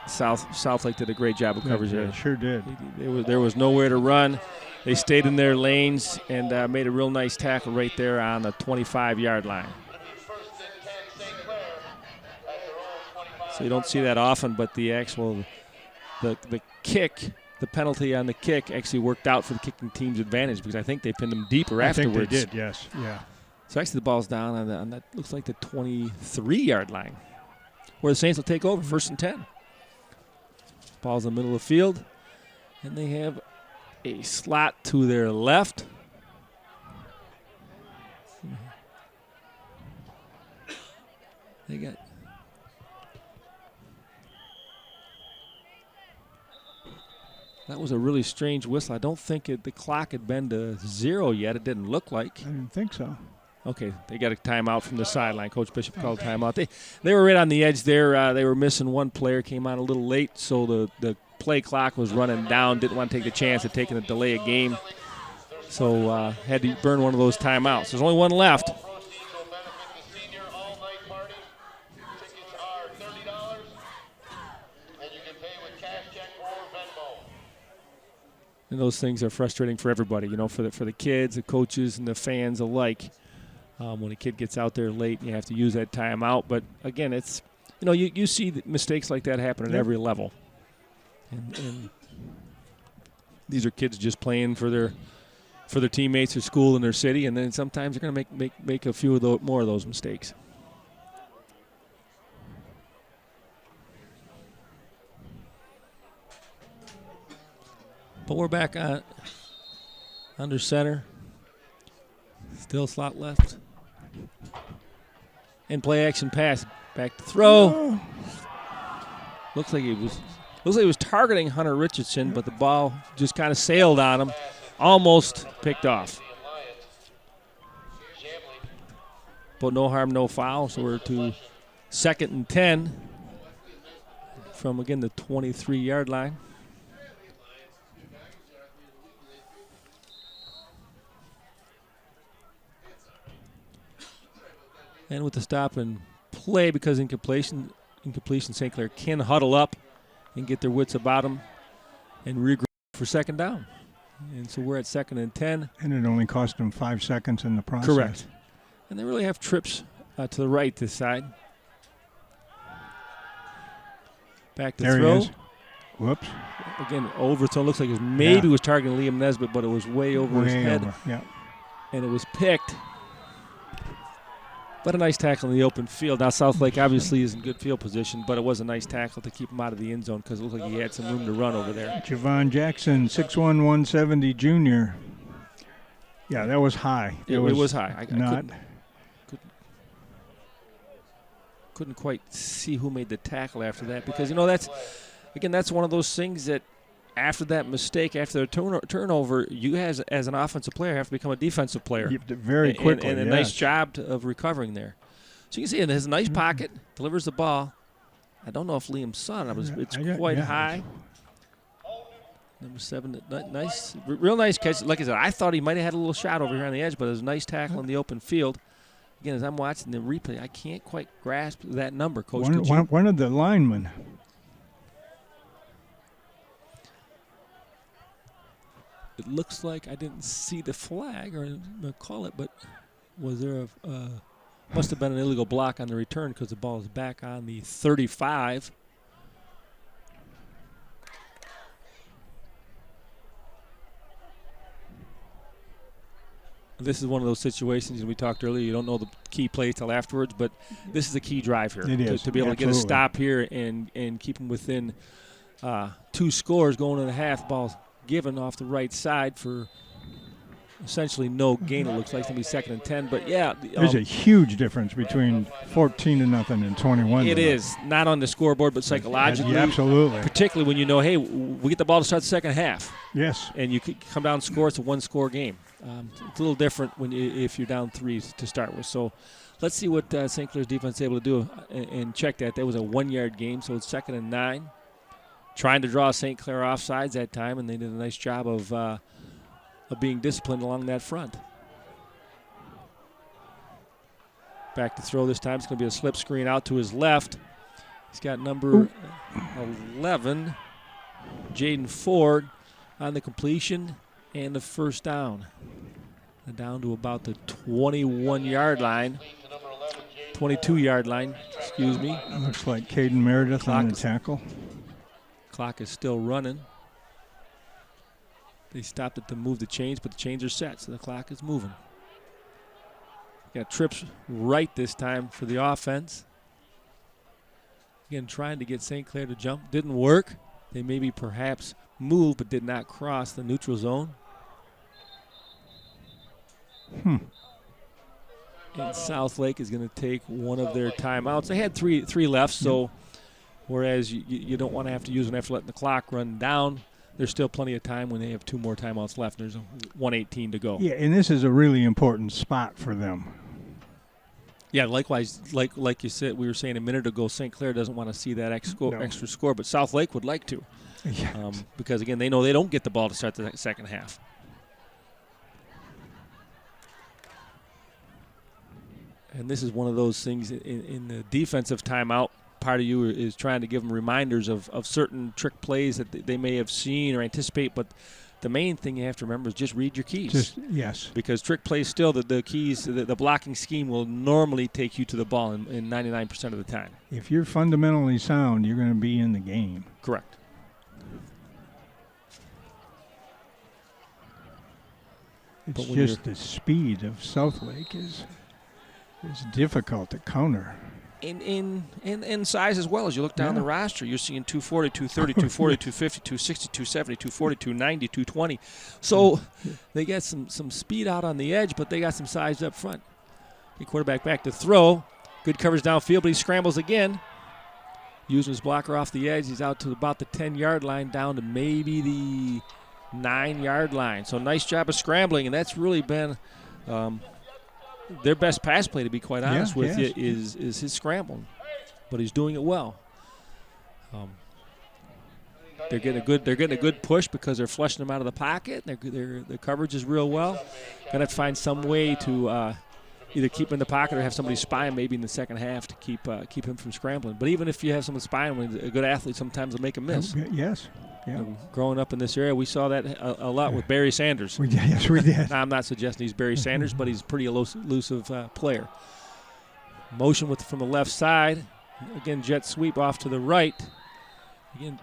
Southlake did a great job of coverage there. Sure did. There was nowhere to run. They stayed in their lanes and made a real nice tackle right there on the 25-yard line. So you don't see that often, but the actual the kick, the penalty on the kick actually worked out for the kicking team's advantage because I think they pinned them deeper afterwards. I think they did, yes. Yeah. So actually the ball's down on that looks like the 23-yard line where the Saints will take over, 1st and 10. Ball's in the middle of the field, and they have a slot to their left. They got that was a really strange whistle. I don't think the clock had been to 0 yet. It didn't look like. I didn't think so. Okay, they got a timeout from the sideline. Coach Bishop called a timeout. They were right on the edge there. They were missing one player, came on a little late, so the play clock was running down. Didn't want to take the chance of taking a delay of game, so had to burn one of those timeouts. There's only one left. And those things are frustrating for everybody, you know, for the kids, the coaches, and the fans alike. When a kid gets out there late, you have to use that timeout. But again, it's you see mistakes like that happen at every level, and these are kids just playing for their teammates, their school, and their city, and then sometimes they're going to make a few of more of those mistakes. But we're back on under center. Still slot left. And play action pass. Back to throw. Looks like he was targeting Hunter Richardson, but the ball just kind of sailed on him. Almost picked off. But no harm, no foul. So we're to 2nd and 10 from, again, the 23-yard line. And with the stop and play, because incompletion, St. Clair can huddle up and get their wits about them and regroup for 2nd down. And so we're at 2nd and 10. And it only cost them 5 seconds in the process. Correct. And they really have trips to the right this side. Back to there throw. He is. Whoops. Again, overthrown. Looks like it was maybe was targeting Liam Nesbitt, but it was way over his head. Yeah. And it was picked. But a nice tackle in the open field. Now, Southlake obviously is in good field position, but it was a nice tackle to keep him out of the end zone because it looked like he had some room to run over there. Javon Jackson, 6'1", 170 junior. Yeah, that was high. It was high. I couldn't quite see who made the tackle after that because, that's one of those things that after that mistake, after the turnover, you as an offensive player have to become a defensive player. Very quickly, and a nice job of recovering there. So you can see it has a nice pocket, delivers the ball. I don't know if Liam saw it. It's quite high. Number 7, nice, real nice catch. Like I said, I thought he might have had a little shot over here on the edge, but it was a nice tackle in the open field. Again, as I'm watching the replay, I can't quite grasp that number, Coach. One of the linemen. It looks like I didn't see the flag or call it, but was there must have been an illegal block on the return because the ball is back on the 35. This is one of those situations, and we talked earlier, you don't know the key plays till afterwards, but this is a key drive here. It is. To be able to get a stop here and keep them within 2 scores going into the half. Ball given off the right side for essentially no gain. It looks like it's going to be 2nd and 10. But, yeah. There's a huge difference between 14-0 and 21. It is. Not on the scoreboard, but psychologically. Yeah, absolutely. Particularly when you know, hey, we get the ball to start the second half. Yes. And you could come down and score. It's a 1-score game. It's a little different if you're down 3 to start with. So let's see what St. Clair's defense is able to do and check that. That was a 1-yard game, so it's 2nd and 9. Trying to draw St. Clair offsides that time, and they did a nice job of being disciplined along that front. Back to throw this time. It's going to be a slip screen out to his left. He's got number 11, Jaden Ford, on the completion and the first down. Down to about the 21-yard line. 22-yard line, excuse me. Looks like Caden Meredith on the tackle. Clock is still running. They stopped it to move the chains, but the chains are set, so the clock is moving. Got trips right this time for the offense. Again, trying to get St. Clair to jump. Didn't work. They maybe perhaps moved, but did not cross the neutral zone. And Southlake is going to take one of their timeouts. They had three left, so whereas you don't want to have to use them after letting the clock run down, there's still plenty of time when they have 2 more timeouts left. There's 1:18 to go. Yeah, and this is a really important spot for them. Yeah, likewise, like you said, we were saying a minute ago, St. Clair doesn't want to see that extra score, but Southlake would like to. Yeah. Because, again, they know they don't get the ball to start the second half. And this is one of those things in the defensive timeout. Part of you is trying to give them reminders of certain trick plays that they may have seen or anticipate. But the main thing you have to remember is just read your keys. Yes. Because trick plays still, the keys, the blocking scheme will normally take you to the ball in 99% of the time. If you're fundamentally sound, you're going to be in the game. Correct. It's just the speed of Southlake is difficult to counter. In size as well. As you look down the roster, you're seeing 240, 230, 240, 250, 260, 270, 240, 290, 220. So they got some speed out on the edge, but they got some size up front. The quarterback back to throw. Good coverage downfield, but he scrambles again. Using his blocker off the edge. He's out to about the 10-yard line, down to maybe the 9-yard line. So nice job of scrambling, and that's really been their best pass play, to be quite honest with you, is his scrambling. But he's doing it well. They're getting a good push because they're flushing them out of the pocket. Their coverage is real well. Gonna have to find some way to either keep him in the pocket or have somebody spy him maybe in the second half to keep him from scrambling. But even if you have someone spying him, a good athlete sometimes will make a miss. Yes. Yeah. Growing up in this area, we saw that a lot with Barry Sanders. Yes, we did. Now, I'm not suggesting he's Barry Sanders, but he's a pretty elusive player. Motion from the left side. Again, jet sweep off to the right. Again,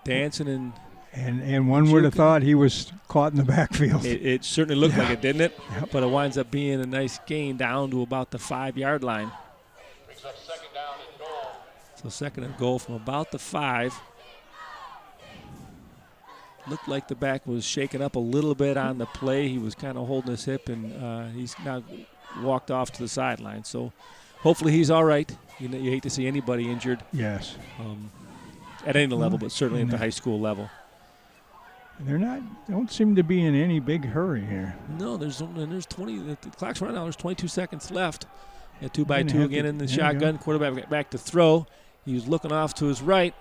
dancing and one would have thought he was caught in the backfield. It certainly looked like it, didn't it? Yep. But it winds up being a nice gain down to about the 5-yard line. Brings up 2nd down and goal. So 2nd and goal from about the 5. Looked like the back was shaken up a little bit on the play. He was kind of holding his hip, and he's now walked off to the sideline. So hopefully he's all right. You hate to see anybody injured. Yes. At any level, but certainly at the high school level. Don't seem to be in any big hurry here. No, there's 20. The clock's running out. There's 22 seconds left. 2-by-2 again in the shotgun. Quarterback back to throw. He was looking off to his right.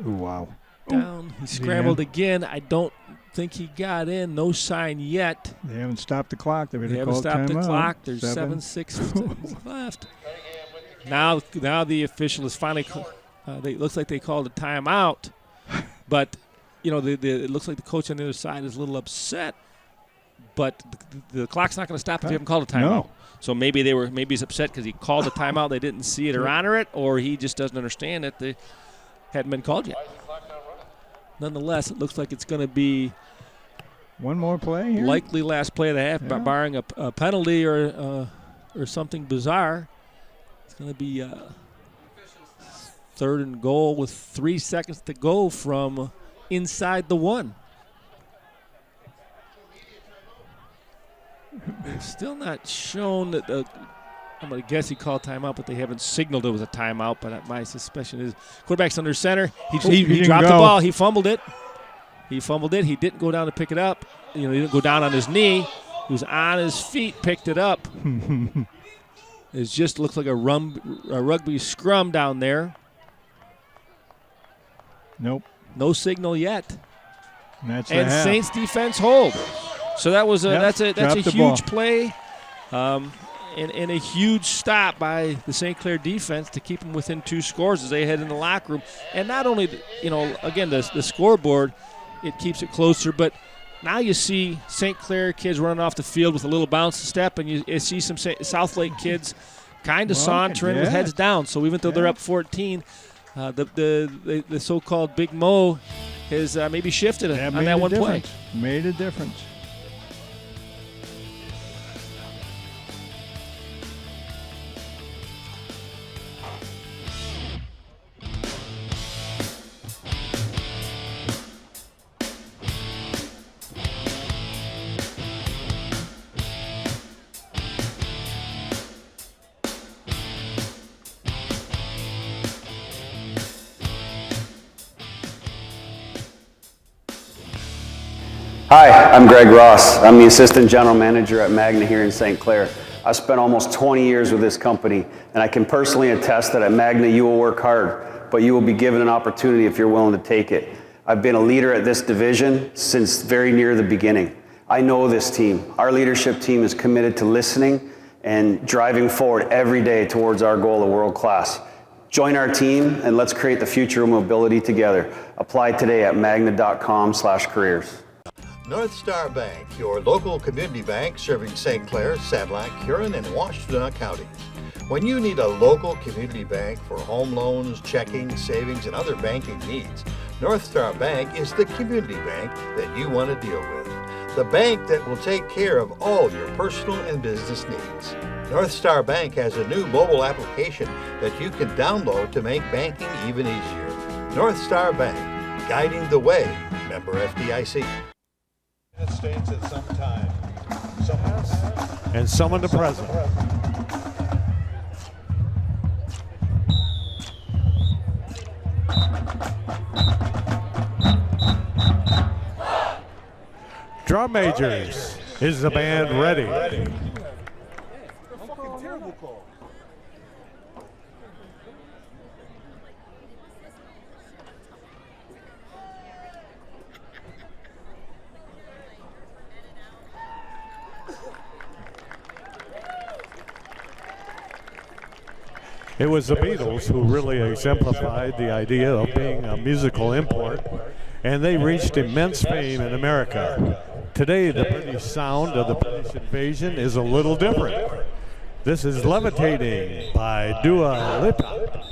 Ooh, wow. Down. He scrambled again. I don't think he got in. No sign yet. They haven't stopped the clock. They haven't stopped the clock. There's 7-6 seconds left. Now the official is finally. It looks like they called a timeout, but it looks like the coach on the other side is a little upset. But the clock's not going to stop if you haven't called a timeout. No. So maybe he's upset because he called a timeout. They didn't see it or honor it, or he just doesn't understand that they hadn't been called yet. Nonetheless, it looks like it's going to be One more play here. Likely last play of the half, Yeah. barring a penalty or something bizarre. It's going to be 3rd and goal with 3 seconds to go from inside the 1. They've still not shown that. I'm going to guess he called timeout, but they haven't signaled it was a timeout. But my suspicion is quarterback's under center. He didn't dropped the go. ball. He fumbled it. He didn't go down to pick it up. He didn't go down on his knee. He was on his feet, picked it up. It just looks like a rugby scrum down there. Nope. No signal yet. That's the And half. Saints defense hold. So that was that's a dropped the huge ball. play, and a huge stop by the St. Clair defense to keep them within 2 scores as they head in the locker room. And not only, again the scoreboard, it keeps it closer, but now you see St. Clair kids running off the field with a little bounce step, and you see some South Lake kids kind of sauntering with heads down. So even though they're up 14, the so-called Big Mo has maybe shifted on that one play. Made a difference. Hi, I'm Greg Ross. I'm the Assistant General Manager at Magna here in St. Clair. I've spent almost 20 years with this company, and I can personally attest that at Magna you will work hard, but you will be given an opportunity if you're willing to take it. I've been a leader at this division since very near the beginning. I know this team. Our leadership team is committed to listening and driving forward every day towards our goal of world class. Join our team and let's create the future of mobility together. Apply today at magna.com/careers. North Star Bank, your local community bank serving St. Clair, Sanilac, Huron, and Washtenaw counties. When you need a local community bank for home loans, checking, savings, and other banking needs, North Star Bank is the community bank that you want to deal with. The bank that will take care of all your personal and business needs. North Star Bank has a new mobile application that you can download to make banking even easier. North Star Bank, guiding the way. Member FDIC. States at some time. And some in the present. Drum majors. Is the band ready? It was the Beatles who really exemplified the idea of being a musical import, and they reached immense fame in America. Today, the British sound of the British invasion is a little different. This is Levitating by Dua Lipa.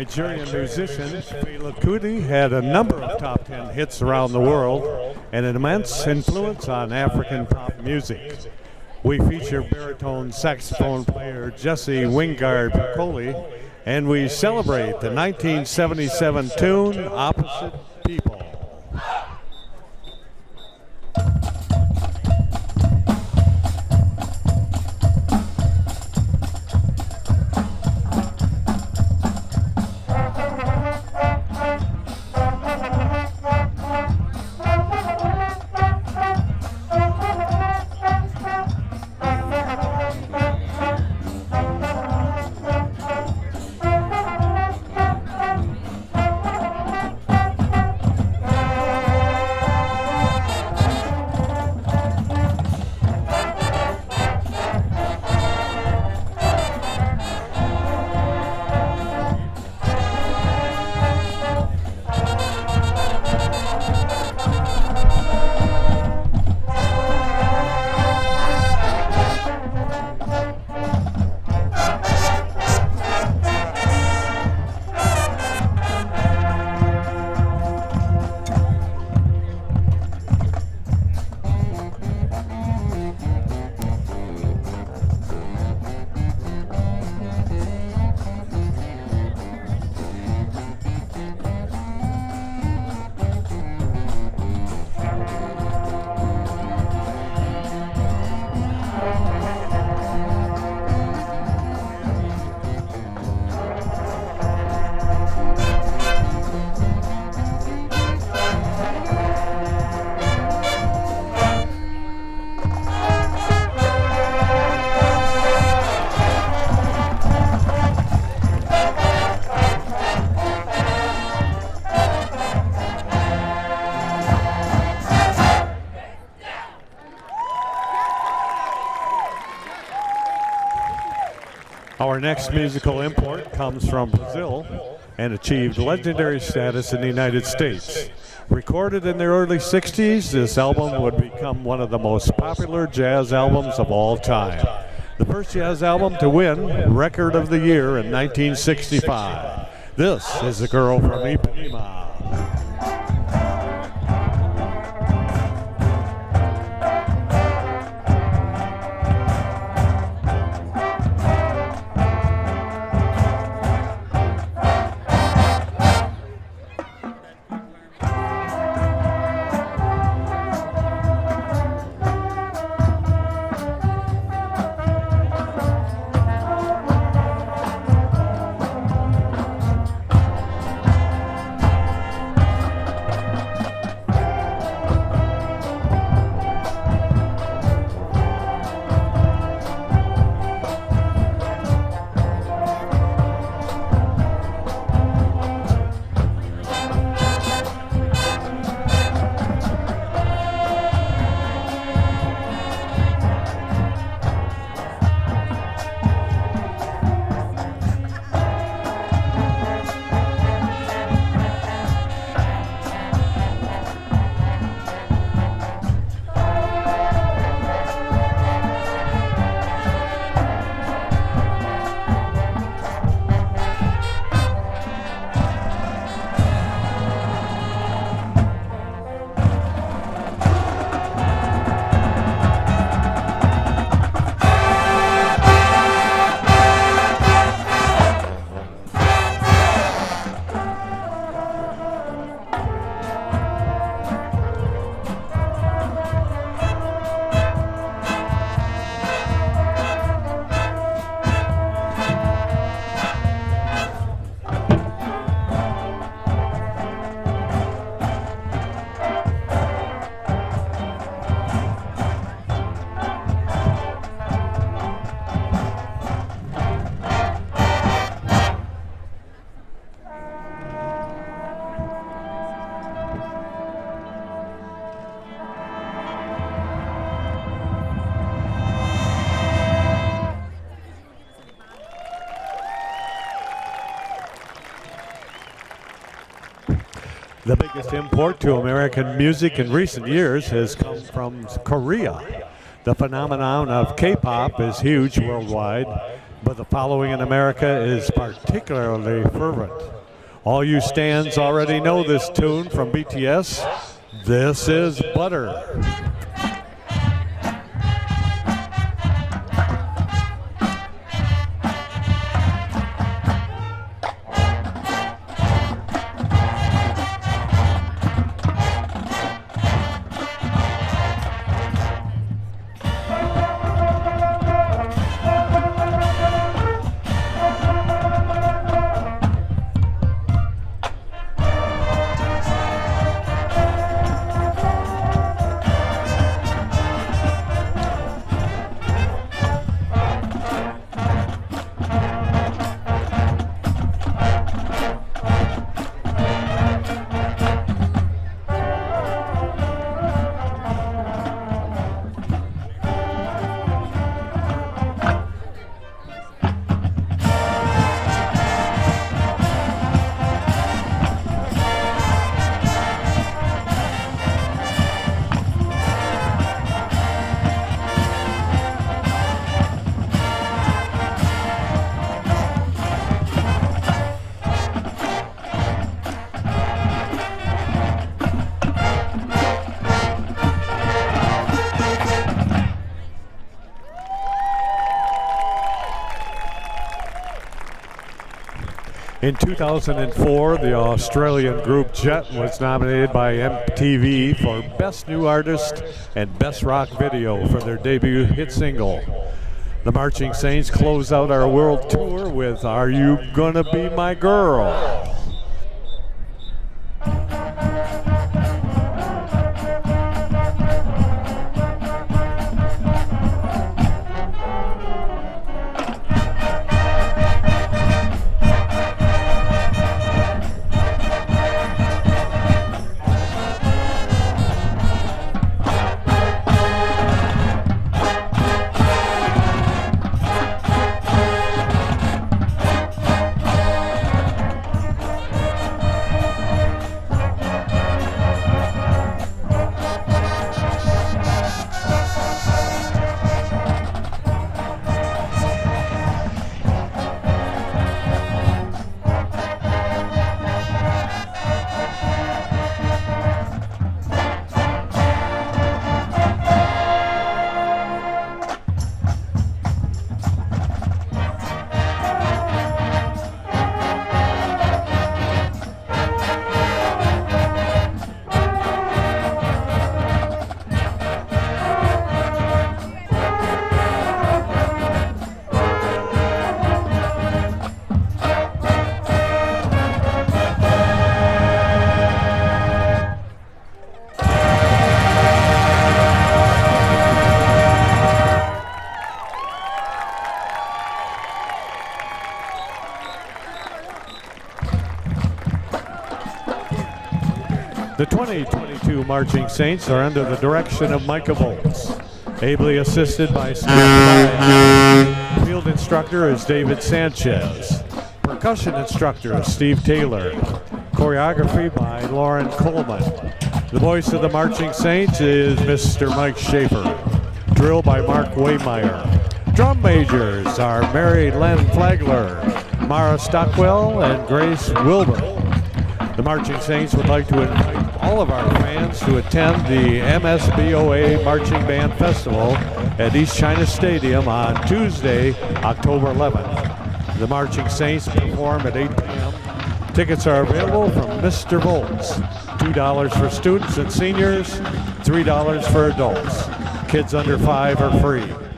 Nigerian musician Fela Kuti had a number of top 10 hits around the world and an immense influence on African pop music. We feature baritone saxophone player Jesse Wingard Piccoli, and we celebrate the 1977 tune Opposite People. Our next musical import comes from Brazil and achieved legendary status in the United States. Recorded in the early 60s, this album would become one of the most popular jazz albums of all time. The first jazz album to win Record of the Year in 1965. This is a girl from Ipanema. The biggest import to American music in recent years has come from Korea. The phenomenon of K-pop is huge worldwide. but the following in America is particularly fervent. All you stands already know this tune from BTS. This is Butter. In 2004, the Australian group Jet was nominated by MTV for Best New Artist and Best Rock Video for their debut hit single. The Marching Saints close out our world tour with Are You Gonna Be My Girl? The 2022 Marching Saints are under the direction of Micah Volz, ably assisted by Scott. Field instructor is David Sanchez. Percussion instructor is Steve Taylor. Choreography by Lauren Coleman. The voice of the Marching Saints is Mr. Mike Schaefer. Drill by Mark Waymeyer. Drum majors are Mary Len Flagler, Mara Stockwell, and Grace Wilbur. The Marching Saints would like to invite all of our fans to attend the MSBOA Marching Band Festival at East China Stadium on Tuesday, October 11th. The Marching Saints perform at 8 p.m. Tickets are available from Mr. Volz. $2 for students and seniors, $3 for adults. Kids under 5 are free.